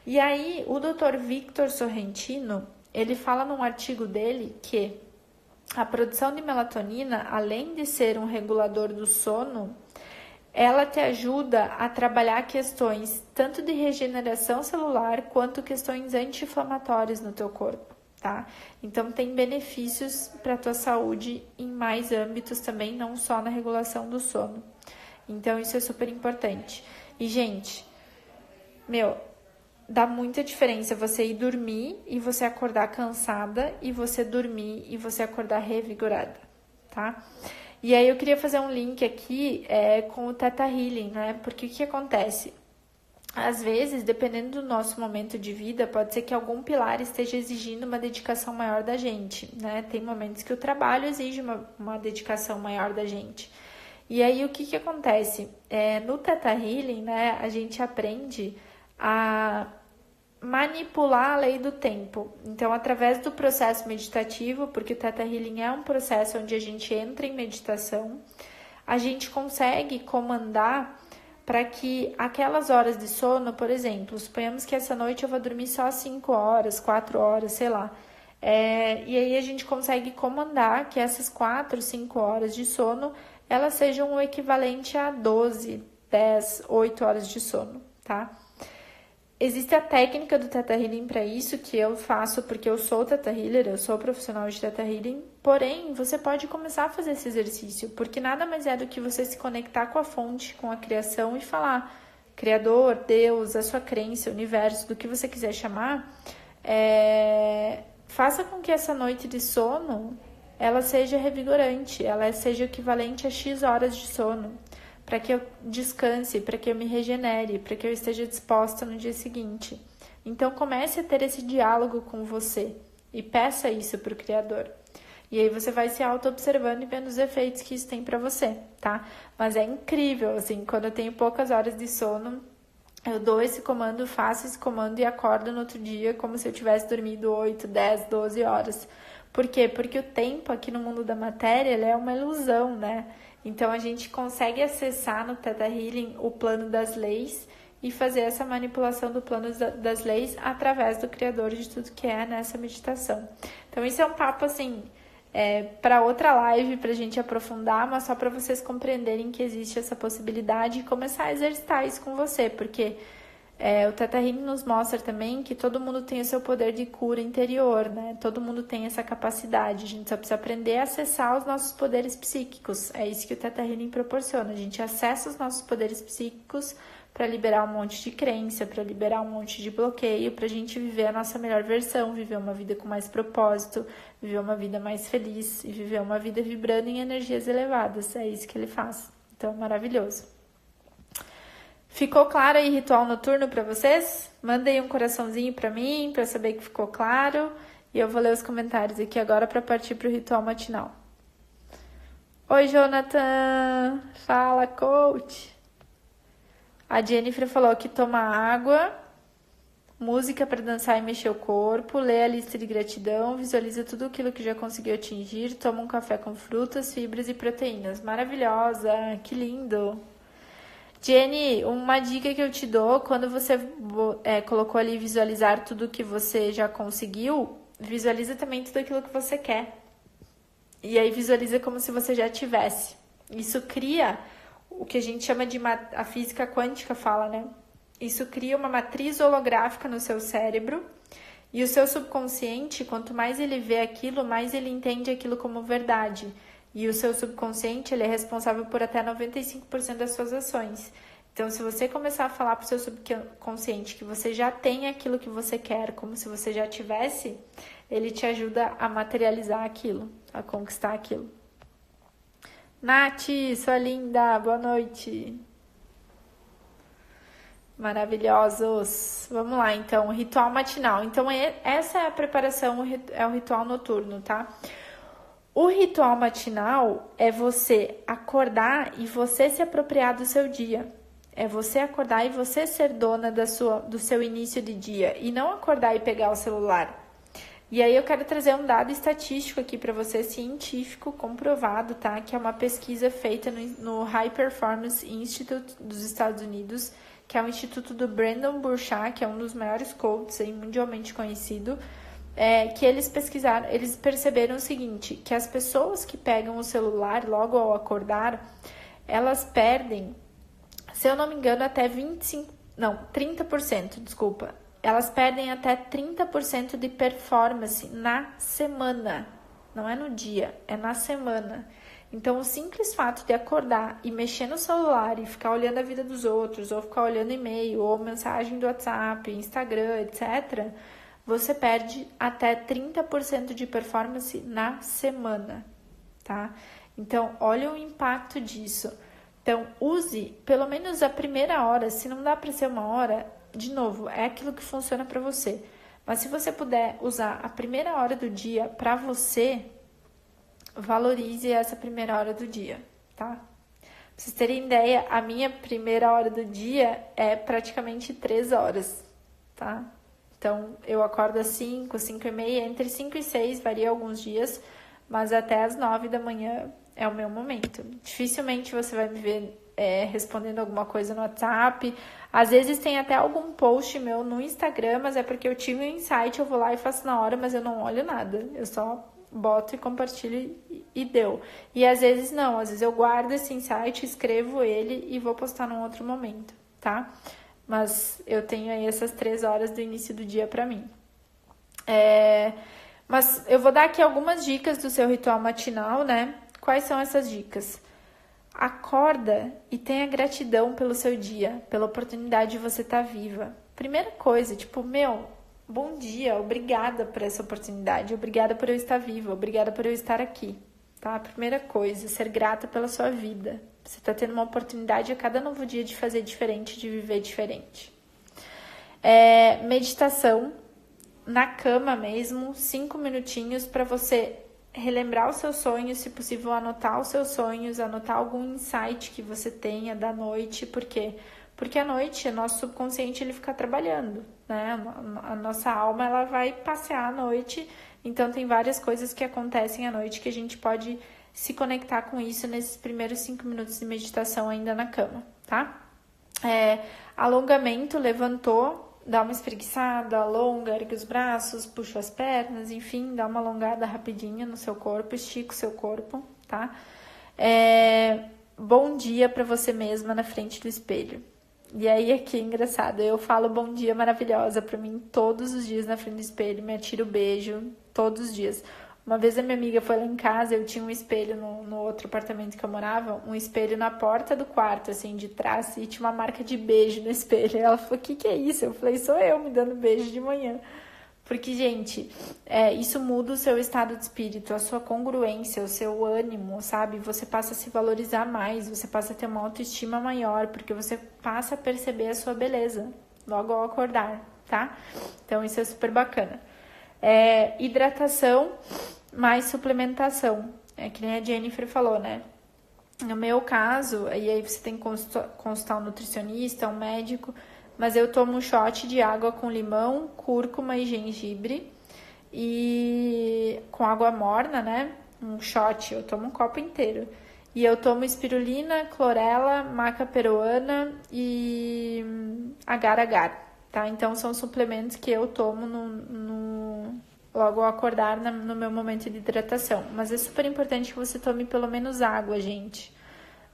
E aí, o Dr. Victor Sorrentino, ele fala num artigo dele que a produção de melatonina, além de ser um regulador do sono, ela te ajuda a trabalhar questões tanto de regeneração celular quanto questões anti-inflamatórias no teu corpo, tá? Então tem benefícios para a tua saúde em mais âmbitos também, não só na regulação do sono. Então isso é super importante. E gente, dá muita diferença você ir dormir e você acordar cansada e você dormir e você acordar revigorada, tá? E aí eu queria fazer um link aqui com o Theta Healing, né? Porque o que acontece? Às vezes, dependendo do nosso momento de vida, pode ser que algum pilar esteja exigindo uma dedicação maior da gente, né? Tem momentos que o trabalho exige uma dedicação maior da gente. E aí o que acontece? No Theta Healing, né, a gente aprende a manipular a lei do tempo. Então, através do processo meditativo, porque o Theta Healing é um processo onde a gente entra em meditação, a gente consegue comandar para que aquelas horas de sono, por exemplo, suponhamos que essa noite eu vou dormir só 5 horas, 4 horas, sei lá. E aí a gente consegue comandar que essas 4, 5 horas de sono, elas sejam o equivalente a 12, 10, 8 horas de sono, tá? Existe a técnica do Theta Healing para isso, que eu faço porque eu sou Theta Healer, eu sou profissional de Theta Healing, porém, você pode começar a fazer esse exercício, porque nada mais é do que você se conectar com a fonte, com a criação e falar, Criador, Deus, a sua crença, o universo, do que você quiser chamar, faça com que essa noite de sono, ela seja revigorante, ela seja equivalente a X horas de sono, para que eu descanse, para que eu me regenere, para que eu esteja disposta no dia seguinte. Então comece a ter esse diálogo com você e peça isso para o Criador. E aí você vai se auto-observando e vendo os efeitos que isso tem para você, tá? Mas é incrível, assim, quando eu tenho poucas horas de sono, eu dou esse comando, faço esse comando e acordo no outro dia como se eu tivesse dormido 8, 10, 12 horas. Por quê? Porque o tempo aqui no mundo da matéria, ele é uma ilusão, né? Então, a gente consegue acessar no Theta Healing o plano das leis e fazer essa manipulação do plano das leis através do Criador de tudo que é nessa meditação. Então, isso é um papo, assim, para outra live, para a gente aprofundar, mas só para vocês compreenderem que existe essa possibilidade e começar a exercitar isso com você, porque o Theta Healing nos mostra também que todo mundo tem o seu poder de cura interior, né? Todo mundo tem essa capacidade. A gente só precisa aprender a acessar os nossos poderes psíquicos. É isso que o Theta Healing proporciona. A gente acessa os nossos poderes psíquicos para liberar um monte de crença, para liberar um monte de bloqueio, para a gente viver a nossa melhor versão, viver uma vida com mais propósito, viver uma vida mais feliz e viver uma vida vibrando em energias elevadas. É isso que ele faz. Então, maravilhoso. Ficou claro aí ritual noturno para vocês? Mandem um coraçãozinho para mim, para saber que ficou claro. E eu vou ler os comentários aqui agora para partir para o ritual matinal. Oi, Jonathan! Fala, coach! A Jennifer falou que toma água, música para dançar e mexer o corpo, lê a lista de gratidão, visualiza tudo aquilo que já conseguiu atingir, toma um café com frutas, fibras e proteínas. Maravilhosa! Que lindo! Jenny, uma dica que eu te dou, quando você colocou ali visualizar tudo que você já conseguiu, visualiza também tudo aquilo que você quer. E aí visualiza como se você já tivesse. Isso cria o que a gente chama de a física quântica fala, né? Isso cria uma matriz holográfica no seu cérebro e o seu subconsciente, quanto mais ele vê aquilo, mais ele entende aquilo como verdade. E o seu subconsciente, ele é responsável por até 95% das suas ações. Então, se você começar a falar para o seu subconsciente que você já tem aquilo que você quer, como se você já tivesse, ele te ajuda a materializar aquilo, a conquistar aquilo. Nath, sua linda, boa noite. Maravilhosos. Vamos lá, então, ritual matinal. Então, essa é a preparação, é o ritual noturno, tá? O ritual matinal é você acordar e você se apropriar do seu dia. É você acordar e você ser dona do seu início de dia. E não acordar e pegar o celular. E aí eu quero trazer um dado estatístico aqui para você, científico, comprovado, tá? Que é uma pesquisa feita no High Performance Institute dos Estados Unidos, que é um instituto do Brendon Burchard, que é um dos maiores coaches aí, mundialmente conhecido. Que eles pesquisaram, eles perceberam o seguinte, que as pessoas que pegam o celular logo ao acordar, elas perdem, se eu não me engano, até 30%, desculpa. Elas perdem até 30% de performance na semana. Não é no dia, é na semana. Então, o simples fato de acordar e mexer no celular e ficar olhando a vida dos outros, ou ficar olhando e-mail, ou mensagem do WhatsApp, Instagram, etc., você perde até 30% de performance na semana, tá? Então, olha o impacto disso. Então, use pelo menos a primeira hora, se não dá para ser uma hora, de novo, é aquilo que funciona para você. Mas se você puder usar a primeira hora do dia para você, valorize essa primeira hora do dia, tá? Pra vocês terem ideia, a minha primeira hora do dia é praticamente 3 horas, tá? Então, eu acordo às 5, 5 e meia, entre 5 e 6, varia alguns dias, mas até às 9 da manhã é o meu momento. Dificilmente você vai me ver respondendo alguma coisa no WhatsApp. Às vezes tem até algum post meu no Instagram, mas é porque eu tive um insight, eu vou lá e faço na hora, mas eu não olho nada. Eu só boto e compartilho e deu. E às vezes não, às vezes eu guardo esse insight, escrevo ele e vou postar num outro momento, tá? Mas eu tenho aí essas 3 horas do início do dia pra mim. Mas eu vou dar aqui algumas dicas do seu ritual matinal, né? Quais são essas dicas? Acorda e tenha gratidão pelo seu dia, pela oportunidade de você estar viva. Primeira coisa, tipo, bom dia, obrigada por essa oportunidade, obrigada por eu estar viva, obrigada por eu estar aqui, tá? Primeira coisa, ser grata pela sua vida. Você está tendo uma oportunidade a cada novo dia de fazer diferente, de viver diferente. Meditação, na cama mesmo, 5 minutinhos para você relembrar os seus sonhos, se possível anotar os seus sonhos, anotar algum insight que você tenha da noite. Por quê? Porque à noite o nosso subconsciente ele fica trabalhando, né? A nossa alma ela vai passear à noite, então tem várias coisas que acontecem à noite que a gente pode se conectar com isso nesses primeiros 5 minutos de meditação ainda na cama, tá? Alongamento, levantou, dá uma espreguiçada, alonga, ergue os braços, puxa as pernas, enfim, dá uma alongada rapidinha no seu corpo, estica o seu corpo, tá? Bom dia pra você mesma na frente do espelho. E aí aqui é engraçado, eu falo bom dia maravilhosa pra mim todos os dias na frente do espelho, me atiro beijo todos os dias. Uma vez a minha amiga foi lá em casa, eu tinha um espelho no outro apartamento que eu morava, um espelho na porta do quarto, assim, de trás, e tinha uma marca de beijo no espelho. Ela falou, o que é isso? Eu falei, sou eu me dando beijo de manhã. Porque, gente, isso muda o seu estado de espírito, a sua congruência, o seu ânimo, sabe? Você passa a se valorizar mais, você passa a ter uma autoestima maior, porque você passa a perceber a sua beleza logo ao acordar, tá? Então, isso é super bacana. Hidratação mais suplementação, que nem a Jennifer falou, né? No meu caso, e aí você tem que consultar um nutricionista, um médico, mas eu tomo um shot de água com limão, cúrcuma e gengibre, e com água morna, né? Um shot, eu tomo um copo inteiro. E eu tomo espirulina, clorela, maca peruana e agar-agar, tá? Então, são suplementos que eu tomo logo ao acordar no meu momento de hidratação. Mas é super importante que você tome pelo menos água, gente.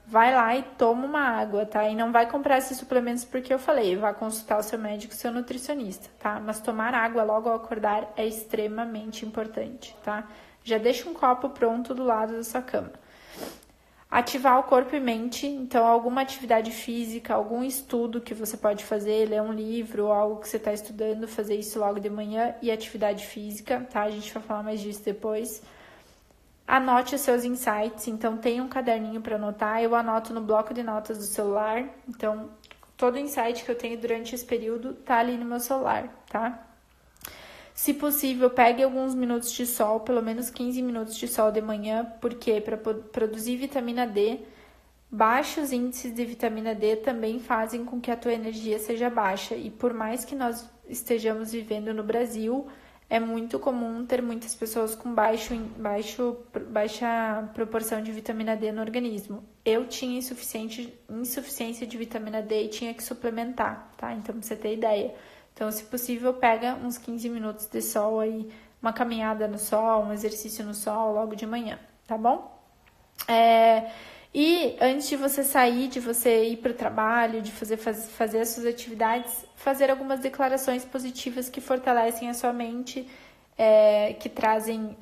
Vai lá e toma uma água, tá? E não vai comprar esses suplementos porque eu falei, vai consultar o seu médico, seu nutricionista, tá? Mas tomar água logo ao acordar é extremamente importante, tá? Já deixa um copo pronto do lado da sua cama. Ativar o corpo e mente, então alguma atividade física, algum estudo que você pode fazer, ler um livro, algo que você está estudando, fazer isso logo de manhã e atividade física, tá? A gente vai falar mais disso depois. Anote os seus insights, então tenha um caderninho para anotar, eu anoto no bloco de notas do celular, então todo insight que eu tenho durante esse período tá ali no meu celular, tá? Se possível, pegue alguns minutos de sol, pelo menos 15 minutos de sol de manhã, porque para produzir vitamina D, baixos índices de vitamina D também fazem com que a tua energia seja baixa. E por mais que nós estejamos vivendo no Brasil, é muito comum ter muitas pessoas com baixa proporção de vitamina D no organismo. Eu tinha insuficiência de vitamina D e tinha que suplementar, tá? Então, pra você ter ideia. Então, se possível, pega uns 15 minutos de sol aí, uma caminhada no sol, um exercício no sol logo de manhã, tá bom? E antes de você sair, de você ir para o trabalho, de fazer as suas atividades, fazer algumas declarações positivas que fortalecem a sua mente, que trazem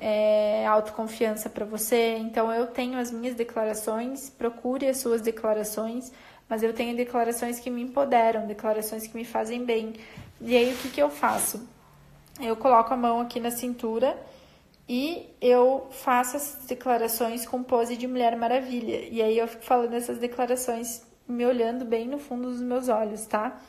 autoconfiança para você. Então, eu tenho as minhas declarações, procure as suas declarações, mas eu tenho declarações que me empoderam, declarações que me fazem bem. E aí, o que eu faço? Eu coloco a mão aqui na cintura e eu faço essas declarações com pose de Mulher Maravilha. E aí eu fico falando essas declarações me olhando bem no fundo dos meus olhos, tá?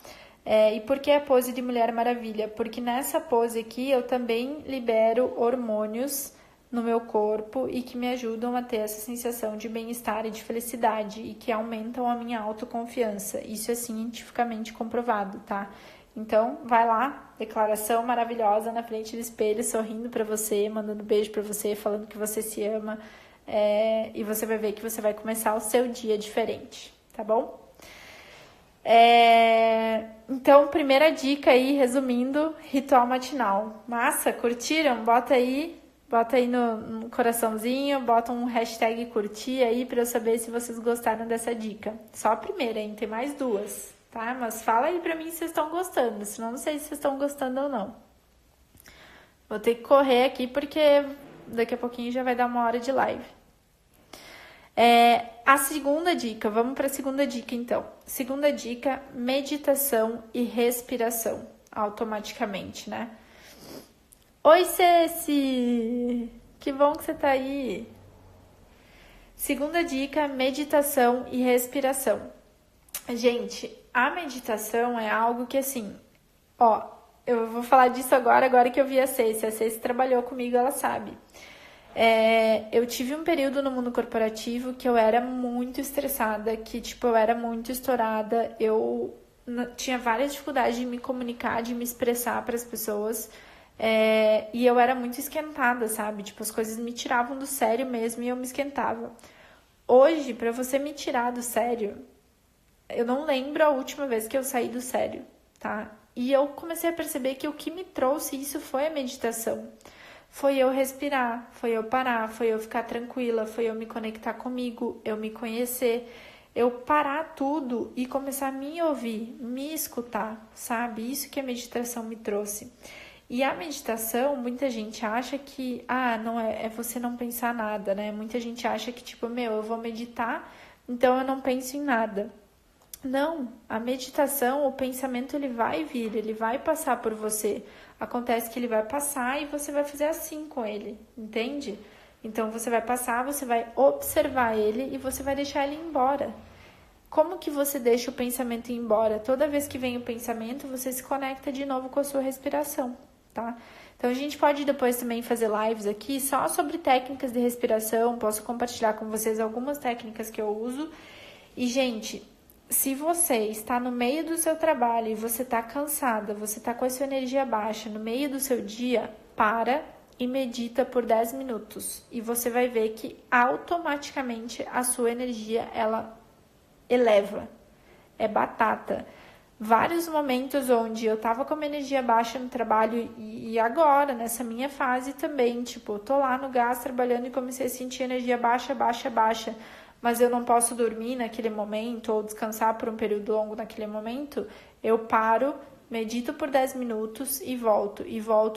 E por que a pose de Mulher Maravilha? Porque nessa pose aqui eu também libero hormônios no meu corpo e que me ajudam a ter essa sensação de bem-estar e de felicidade e que aumentam a minha autoconfiança. Isso é cientificamente comprovado, tá? Então, vai lá, declaração maravilhosa na frente do espelho, sorrindo pra você, mandando beijo pra você, falando que você se ama. e você vai ver que você vai começar o seu dia diferente, tá bom? Então, primeira dica aí, resumindo, ritual matinal. Massa, curtiram? Bota aí no coraçãozinho, bota um hashtag curtir aí pra eu saber se vocês gostaram dessa dica. Só a primeira, hein? Tem mais duas, tá? Mas fala aí pra mim se vocês estão gostando, senão não sei se vocês estão gostando ou não. Vou ter que correr aqui porque daqui a pouquinho já vai dar 1 hora de live. A segunda dica, vamos para a segunda dica então. Segunda dica, meditação e respiração, automaticamente, né? Oi, Ceci! Que bom que você tá aí! Segunda dica, meditação e respiração. Gente, a meditação é algo que assim, eu vou falar disso agora que eu vi a Ceci trabalhou comigo, ela sabe. Eu tive um período no mundo corporativo que eu era muito estressada, que eu era muito estourada, eu tinha várias dificuldades de me comunicar, de me expressar para as pessoas, e eu era muito esquentada, sabe? As coisas me tiravam do sério mesmo e eu me esquentava. Hoje, para você me tirar do sério, eu não lembro a última vez que eu saí do sério, tá? E eu comecei a perceber que o que me trouxe isso foi a meditação. Foi eu respirar, foi eu parar, foi eu ficar tranquila, foi eu me conectar comigo, eu me conhecer, eu parar tudo e começar a me ouvir, me escutar, sabe? Isso que a meditação me trouxe. E a meditação, muita gente acha que, não é você não pensar nada, né? Muita gente acha que, eu vou meditar, então eu não penso em nada. Não, a meditação, o pensamento, ele vai vir, ele vai passar por você. Acontece que ele vai passar e você vai fazer assim com ele, entende? Então, você vai passar, você vai observar ele e você vai deixar ele ir embora. Como que você deixa o pensamento ir embora? Toda vez que vem o pensamento, você se conecta de novo com a sua respiração, tá? Então, a gente pode depois também fazer lives aqui só sobre técnicas de respiração. Posso compartilhar com vocês algumas técnicas que eu uso. E, gente, se você está no meio do seu trabalho e você está cansada, você está com a sua energia baixa no meio do seu dia, para e medita por 10 minutos. E você vai ver que automaticamente a sua energia, ela eleva. É batata. Vários momentos onde eu tava com uma energia baixa no trabalho e agora, nessa minha fase também, tô lá no gás trabalhando e comecei a sentir energia baixa, mas eu não posso dormir naquele momento ou descansar por um período longo naquele momento, eu paro, medito por 10 minutos e volto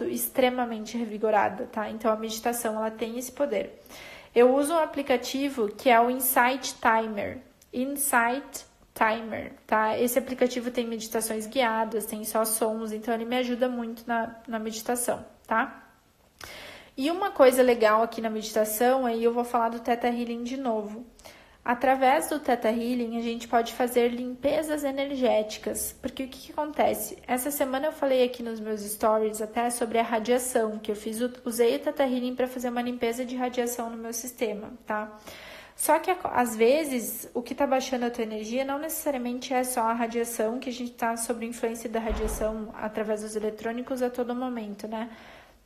extremamente revigorada, tá? Então, a meditação, ela tem esse poder. Eu uso um aplicativo que é o Insight Timer, tá? Esse aplicativo tem meditações guiadas, tem só sons, então ele me ajuda muito na meditação, tá? E uma coisa legal aqui na meditação, aí eu vou falar do Theta Healing de novo. Através do Theta Healing, a gente pode fazer limpezas energéticas, porque o que acontece? Essa semana eu falei aqui nos meus stories até sobre a radiação, que eu usei o Theta Healing para fazer uma limpeza de radiação no meu sistema, tá? Só que, às vezes, o que está baixando a tua energia não necessariamente é só a radiação, que a gente está sob influência da radiação através dos eletrônicos a todo momento, né?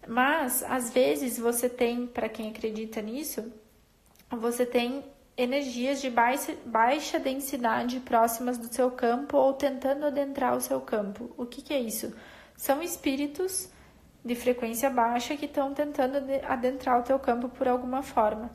Mas, às vezes, você tem, para quem acredita nisso, você tem energias de baixa densidade próximas do seu campo ou tentando adentrar o seu campo. O que é isso? São espíritos de frequência baixa que estão tentando adentrar o teu campo por alguma forma.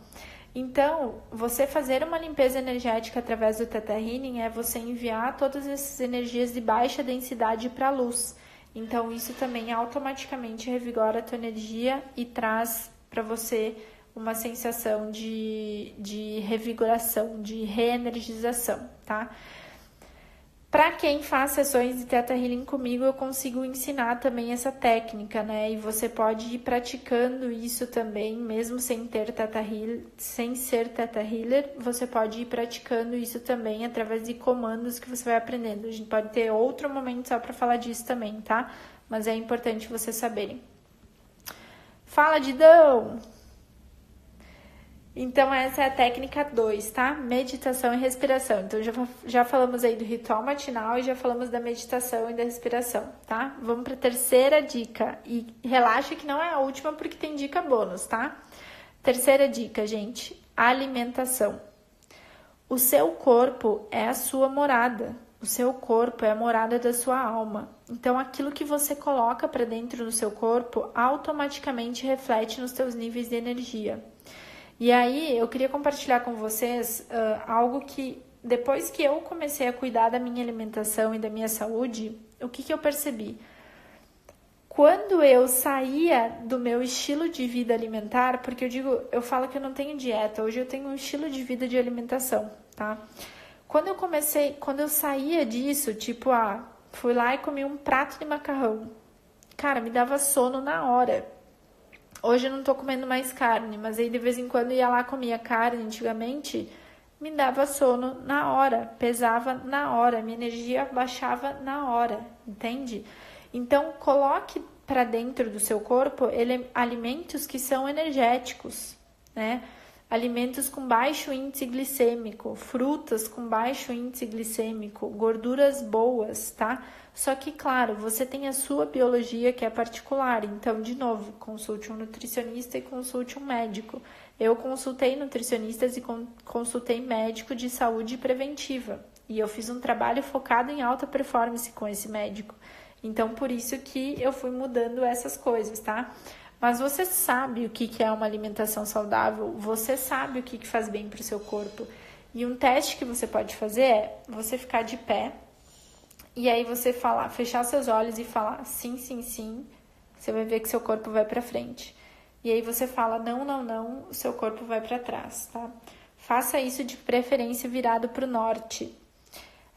Então, você fazer uma limpeza energética através do Theta Healing é você enviar todas essas energias de baixa densidade para a luz. Então, isso também automaticamente revigora a tua energia e traz para você uma sensação de revigoração, de reenergização, tá? Para quem faz sessões de Theta Healing comigo, eu consigo ensinar também essa técnica, né? E você pode ir praticando isso também, mesmo sem ser Theta Healer, você pode ir praticando isso também através de comandos que você vai aprendendo. A gente pode ter outro momento só para falar disso também, tá? Mas é importante vocês saberem. Fala, Didão! Então, essa é a técnica 2, tá? Meditação e respiração. Então, já falamos aí do ritual matinal e já falamos da meditação e da respiração, tá? Vamos para a terceira dica. E relaxa que não é a última porque tem dica bônus, tá? Terceira dica, gente. alimentação. O seu corpo é a sua morada. O seu corpo é a morada da sua alma. Então, aquilo que você coloca para dentro do seu corpo automaticamente reflete nos seus níveis de energia. E aí, eu queria compartilhar com vocês algo que, depois que eu comecei a cuidar da minha alimentação e da minha saúde, o que eu percebi? Quando eu saía do meu estilo de vida alimentar, porque eu falo que eu não tenho dieta, hoje eu tenho um estilo de vida de alimentação, tá? Quando eu saía disso, tipo, fui lá e comi um prato de macarrão. Cara, me dava sono na hora. Hoje eu não tô comendo mais carne, mas aí de vez em quando ia lá, comia carne antigamente, me dava sono na hora, pesava na hora, minha energia baixava na hora, entende? Então, coloque para dentro do seu corpo alimentos que são energéticos, né? Alimentos com baixo índice glicêmico, frutas com baixo índice glicêmico, gorduras boas, tá? Só que, claro, você tem a sua biologia que é particular. Então, de novo, consulte um nutricionista e consulte um médico. Eu consultei nutricionistas e consultei médico de saúde preventiva. E eu fiz um trabalho focado em alta performance com esse médico. Então, por isso que eu fui mudando essas coisas, tá? Mas você sabe o que é uma alimentação saudável, você sabe o que faz bem para o seu corpo. E um teste que você pode fazer é você ficar de pé e aí você fechar seus olhos e falar sim, sim, sim, você vai ver que seu corpo vai para frente. E aí você fala não, não, não, o seu corpo vai para trás, tá? Faça isso de preferência virado para o norte.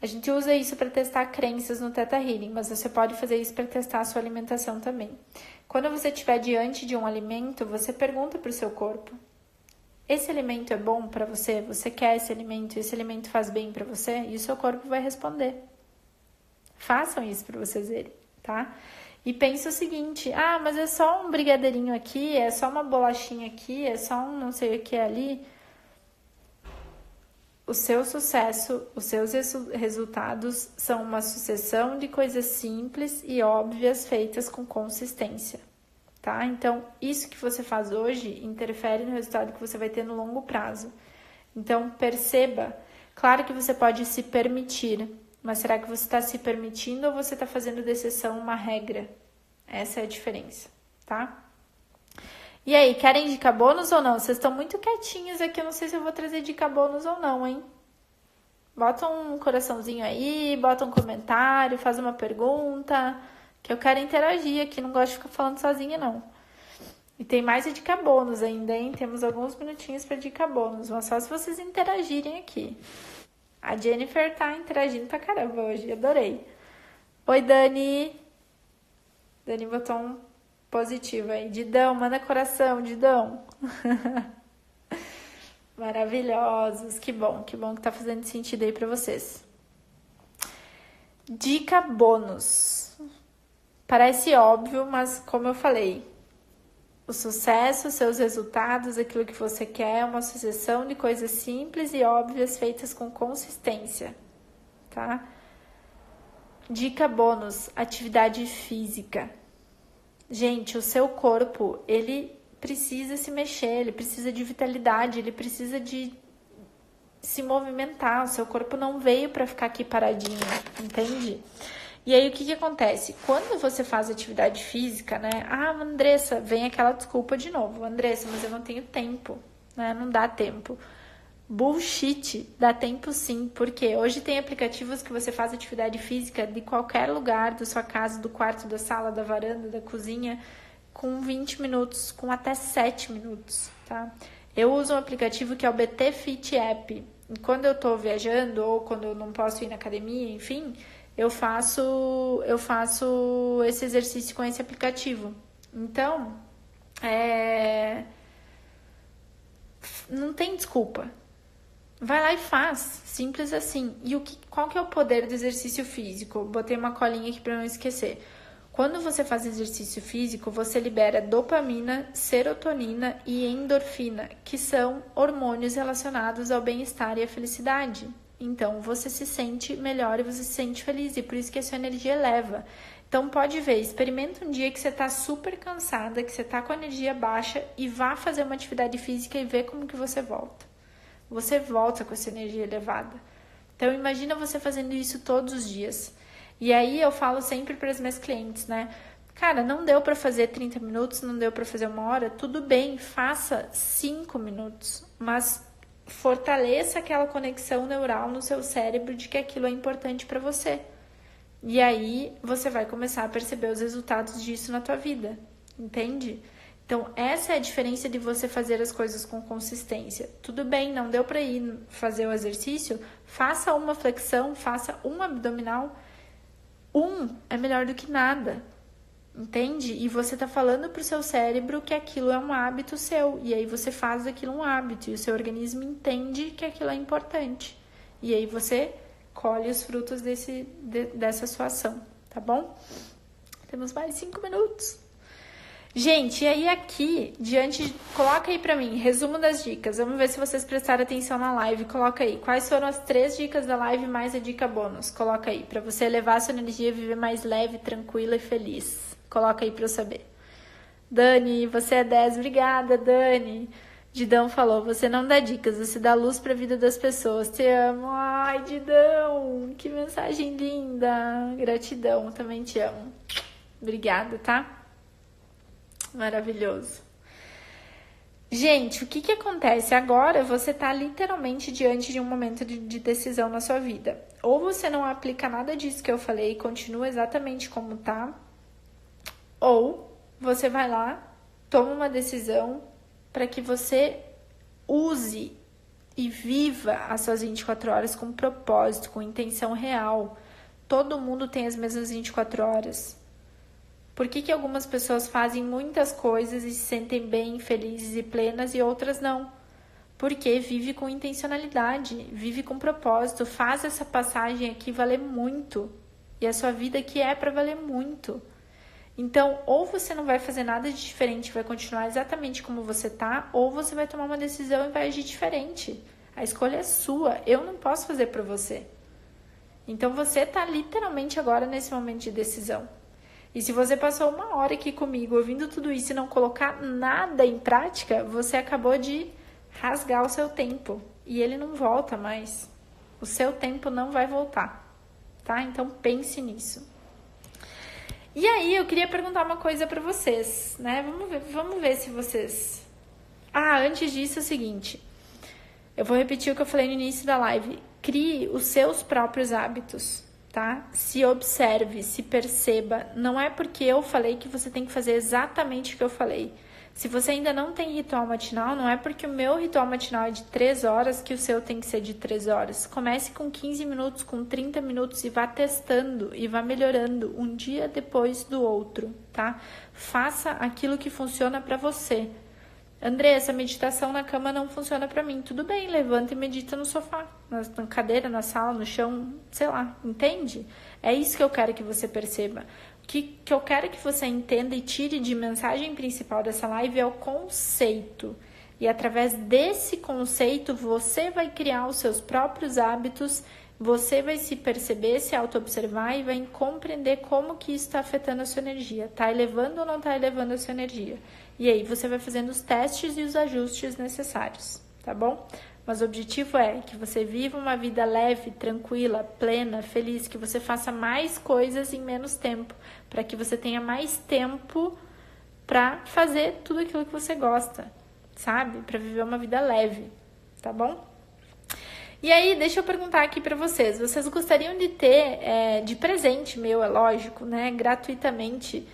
A gente usa isso para testar crenças no Theta Healing, mas você pode fazer isso para testar a sua alimentação também. Quando você estiver diante de um alimento, você pergunta para o seu corpo: esse alimento é bom para você? Você quer esse alimento faz bem para você? E o seu corpo vai responder. Façam isso para vocês verem, tá? E pense o seguinte: mas é só um brigadeirinho aqui, é só uma bolachinha aqui, é só um não sei o que ali. O seu sucesso, os seus resultados são uma sucessão de coisas simples e óbvias feitas com consistência, tá? Então, isso que você faz hoje interfere no resultado que você vai ter no longo prazo. Então, perceba, claro que você pode se permitir, mas será que você está se permitindo ou você está fazendo de exceção uma regra? Essa é a diferença, tá? E aí, querem dica bônus ou não? Vocês estão muito quietinhos aqui, eu não sei se eu vou trazer dica bônus ou não, hein? Bota um coraçãozinho aí, bota um comentário, faz uma pergunta, que eu quero interagir aqui, não gosto de ficar falando sozinha, não. E tem mais dica bônus ainda, hein? Temos alguns minutinhos para dica bônus, mas só se vocês interagirem aqui. A Jennifer tá interagindo pra caramba hoje, adorei. Oi, Dani. Dani botou um positivo aí. Didão, manda coração, Didão. Maravilhosos. Que bom que tá fazendo sentido aí pra vocês. Dica bônus. Parece óbvio, mas como eu falei, o sucesso, seus resultados, aquilo que você quer é uma sucessão de coisas simples e óbvias feitas com consistência, tá? Dica bônus, atividade física. Gente, o seu corpo, ele precisa se mexer, ele precisa de vitalidade, ele precisa de se movimentar. O seu corpo não veio para ficar aqui paradinho, entende? E aí, o que acontece? Quando você faz atividade física, né? Andressa, vem aquela desculpa de novo. Andressa, mas eu não tenho tempo, né? Não dá tempo. Bullshit, dá tempo sim, porque hoje tem aplicativos que você faz atividade física de qualquer lugar da sua casa, do quarto, da sala, da varanda, da cozinha, com 20 minutos, com até 7 minutos, tá? Eu uso um aplicativo que é o BT Fit App. E quando eu tô viajando ou quando eu não posso ir na academia, enfim, eu faço esse exercício com esse aplicativo. Então, não tem desculpa. Vai lá e faz, simples assim. E qual que é o poder do exercício físico? Botei uma colinha aqui para não esquecer. Quando você faz exercício físico, você libera dopamina, serotonina e endorfina, que são hormônios relacionados ao bem-estar e à felicidade. Então, você se sente melhor e você se sente feliz, e por isso que a sua energia eleva. Então, pode ver, experimenta um dia que você está super cansada, que você está com a energia baixa, e vá fazer uma atividade física e vê como que você volta. você volta com essa energia elevada. Então imagina você fazendo isso todos os dias. E aí eu falo sempre para as minhas clientes, né? Cara, não deu para fazer 30 minutos, não deu para fazer 1 hora, tudo bem, faça 5 minutos, mas fortaleça aquela conexão neural no seu cérebro de que aquilo é importante para você. E aí você vai começar a perceber os resultados disso na tua vida, entende? Então essa é a diferença de você fazer as coisas com consistência. Tudo bem, não deu para ir fazer o exercício, faça uma flexão, faça um abdominal. É melhor do que nada. Entende? E você tá falando pro seu cérebro que aquilo é um hábito seu. E aí você faz daquilo um hábito. E o seu organismo entende que aquilo é importante. E aí você colhe os frutos dessa sua ação. Tá bom? Temos mais 5 minutos. Gente, e aí aqui, coloca aí pra mim, resumo das dicas. Vamos ver se vocês prestaram atenção na live. Coloca aí, quais foram as 3 dicas da live mais a dica bônus? Coloca aí, pra você elevar a sua energia e viver mais leve, tranquila e feliz. Coloca aí pra eu saber. Dani, você é 10. Obrigada, Dani. Didão falou, você não dá dicas, você dá luz pra vida das pessoas. Te amo. Ai, Didão, que mensagem linda. Gratidão, também te amo. Obrigada, tá? Maravilhoso. Gente, o que acontece? Agora você tá literalmente diante de um momento de decisão na sua vida. Ou você não aplica nada disso que eu falei e continua exatamente como tá, ou você vai lá, toma uma decisão para que você use e viva as suas 24 horas com propósito, com intenção real. Todo mundo tem as mesmas 24 horas. Por que algumas pessoas fazem muitas coisas e se sentem bem, felizes e plenas e outras não? Porque vive com intencionalidade, vive com propósito, faz essa passagem aqui valer muito. E a sua vida aqui é para valer muito. Então, ou você não vai fazer nada de diferente, vai continuar exatamente como você tá, ou você vai tomar uma decisão e vai agir diferente. A escolha é sua, eu não posso fazer por você. Então, você tá literalmente agora nesse momento de decisão. E se você passou 1 hora aqui comigo ouvindo tudo isso e não colocar nada em prática, você acabou de rasgar o seu tempo. E ele não volta mais. O seu tempo não vai voltar. Tá? Então pense nisso. E aí eu queria perguntar uma coisa pra vocês, né? Vamos ver se vocês... antes disso é o seguinte. Eu vou repetir o que eu falei no início da live. Crie os seus próprios hábitos. Tá? Se observe, se perceba. Não é porque eu falei que você tem que fazer exatamente o que eu falei. Se você ainda não tem ritual matinal, não é porque o meu ritual matinal é de 3 horas que o seu tem que ser de 3 horas. Comece com 15 minutos, com 30 minutos e vá testando e vá melhorando um dia depois do outro, tá? Faça aquilo que funciona para você. André, essa meditação na cama não funciona pra mim. Tudo bem, levanta e medita no sofá, na cadeira, na sala, no chão, sei lá, entende? É isso que eu quero que você perceba. O que eu quero que você entenda e tire de mensagem principal dessa live é o conceito. E através desse conceito, você vai criar os seus próprios hábitos, você vai se perceber, se auto-observar e vai compreender como que isso está afetando a sua energia. Está elevando ou não está elevando a sua energia? E aí você vai fazendo os testes e os ajustes necessários, tá bom? Mas o objetivo é que você viva uma vida leve, tranquila, plena, feliz, que você faça mais coisas em menos tempo, para que você tenha mais tempo para fazer tudo aquilo que você gosta, sabe? Para viver uma vida leve, tá bom? E aí, deixa eu perguntar aqui para vocês. Vocês gostariam de ter, de presente meu, é lógico, né? Gratuitamente,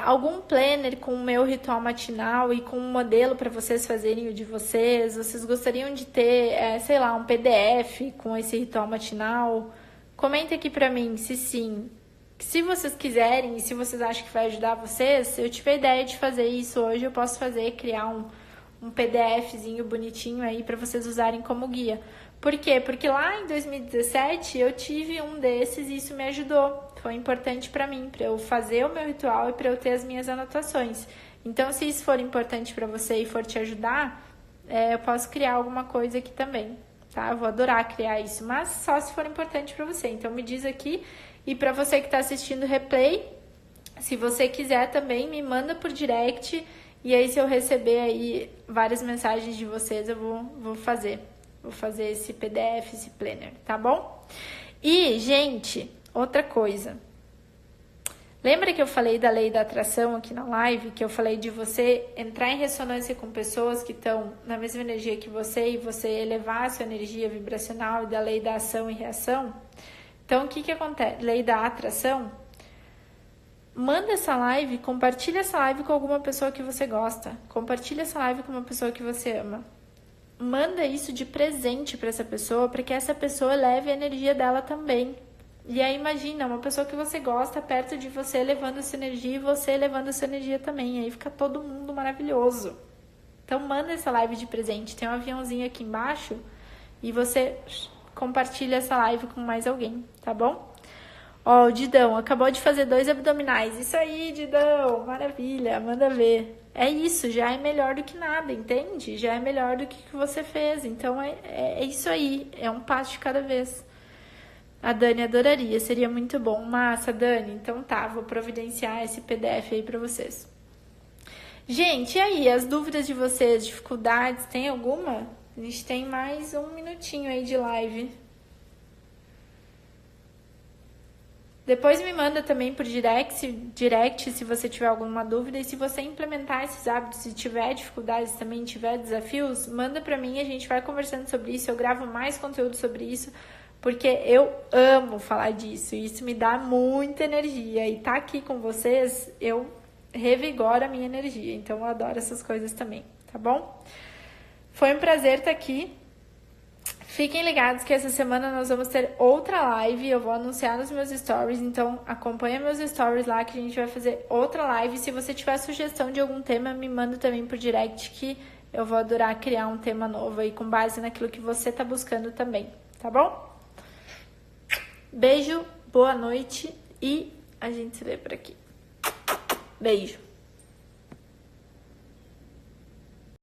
algum planner com o meu ritual matinal e com um modelo para vocês fazerem o de vocês? Vocês gostariam de ter, sei lá, um PDF com esse ritual matinal? Comenta aqui para mim se sim. Se vocês quiserem e se vocês acham que vai ajudar vocês, se eu tiver ideia de fazer isso hoje, eu posso criar um PDFzinho bonitinho aí para vocês usarem como guia. Por quê? Porque lá em 2017 eu tive um desses e isso me ajudou. Foi importante para mim, para eu fazer o meu ritual e para eu ter as minhas anotações. Então, se isso for importante para você e for te ajudar, eu posso criar alguma coisa aqui também, tá? Eu vou adorar criar isso, mas só se for importante para você. Então, me diz aqui. E para você que está assistindo o replay, se você quiser também, me manda por direct. E aí, se eu receber aí várias mensagens de vocês, eu vou fazer. Vou fazer esse PDF, esse planner, tá bom? E, gente, outra coisa. Lembra que eu falei da lei da atração aqui na live? Que eu falei de você entrar em ressonância com pessoas que estão na mesma energia que você e você elevar a sua energia vibracional e da lei da ação e reação? Então, o que acontece? Lei da atração. Manda essa live, compartilha essa live com alguma pessoa que você gosta. Compartilha essa live com uma pessoa que você ama. Manda isso de presente para essa pessoa, para que essa pessoa eleve a energia dela também. E aí imagina, uma pessoa que você gosta perto de você elevando essa energia e você elevando essa energia também. Aí fica todo mundo maravilhoso. Então manda essa live de presente. Tem um aviãozinho aqui embaixo e você compartilha essa live com mais alguém, tá bom? Ó, o Didão acabou de fazer 2 abdominais. Isso aí, Didão, maravilha, manda ver. É isso, já é melhor do que nada, entende? Já é melhor do que você fez. Então é isso aí, é um passo de cada vez. A Dani adoraria, seria muito bom. Massa, Dani. Então tá, vou providenciar esse PDF aí pra vocês. Gente, e aí, as dúvidas de vocês, dificuldades, tem alguma? A gente tem mais 1 minutinho aí de live. Depois me manda também por direct se você tiver alguma dúvida. E se você implementar esses hábitos, se tiver dificuldades também, tiver desafios, manda pra mim, a gente vai conversando sobre isso. Eu gravo mais conteúdo sobre isso, porque eu amo falar disso. E isso me dá muita energia. E tá aqui com vocês, eu revigoro a minha energia. Então eu adoro essas coisas também, tá bom? Foi um prazer estar aqui. Fiquem ligados que essa semana nós vamos ter outra live, eu vou anunciar nos meus stories, então acompanha meus stories lá que a gente vai fazer outra live. Se você tiver sugestão de algum tema, me manda também por direct que eu vou adorar criar um tema novo aí com base naquilo que você tá buscando também, tá bom? Beijo, boa noite e a gente se vê por aqui. Beijo!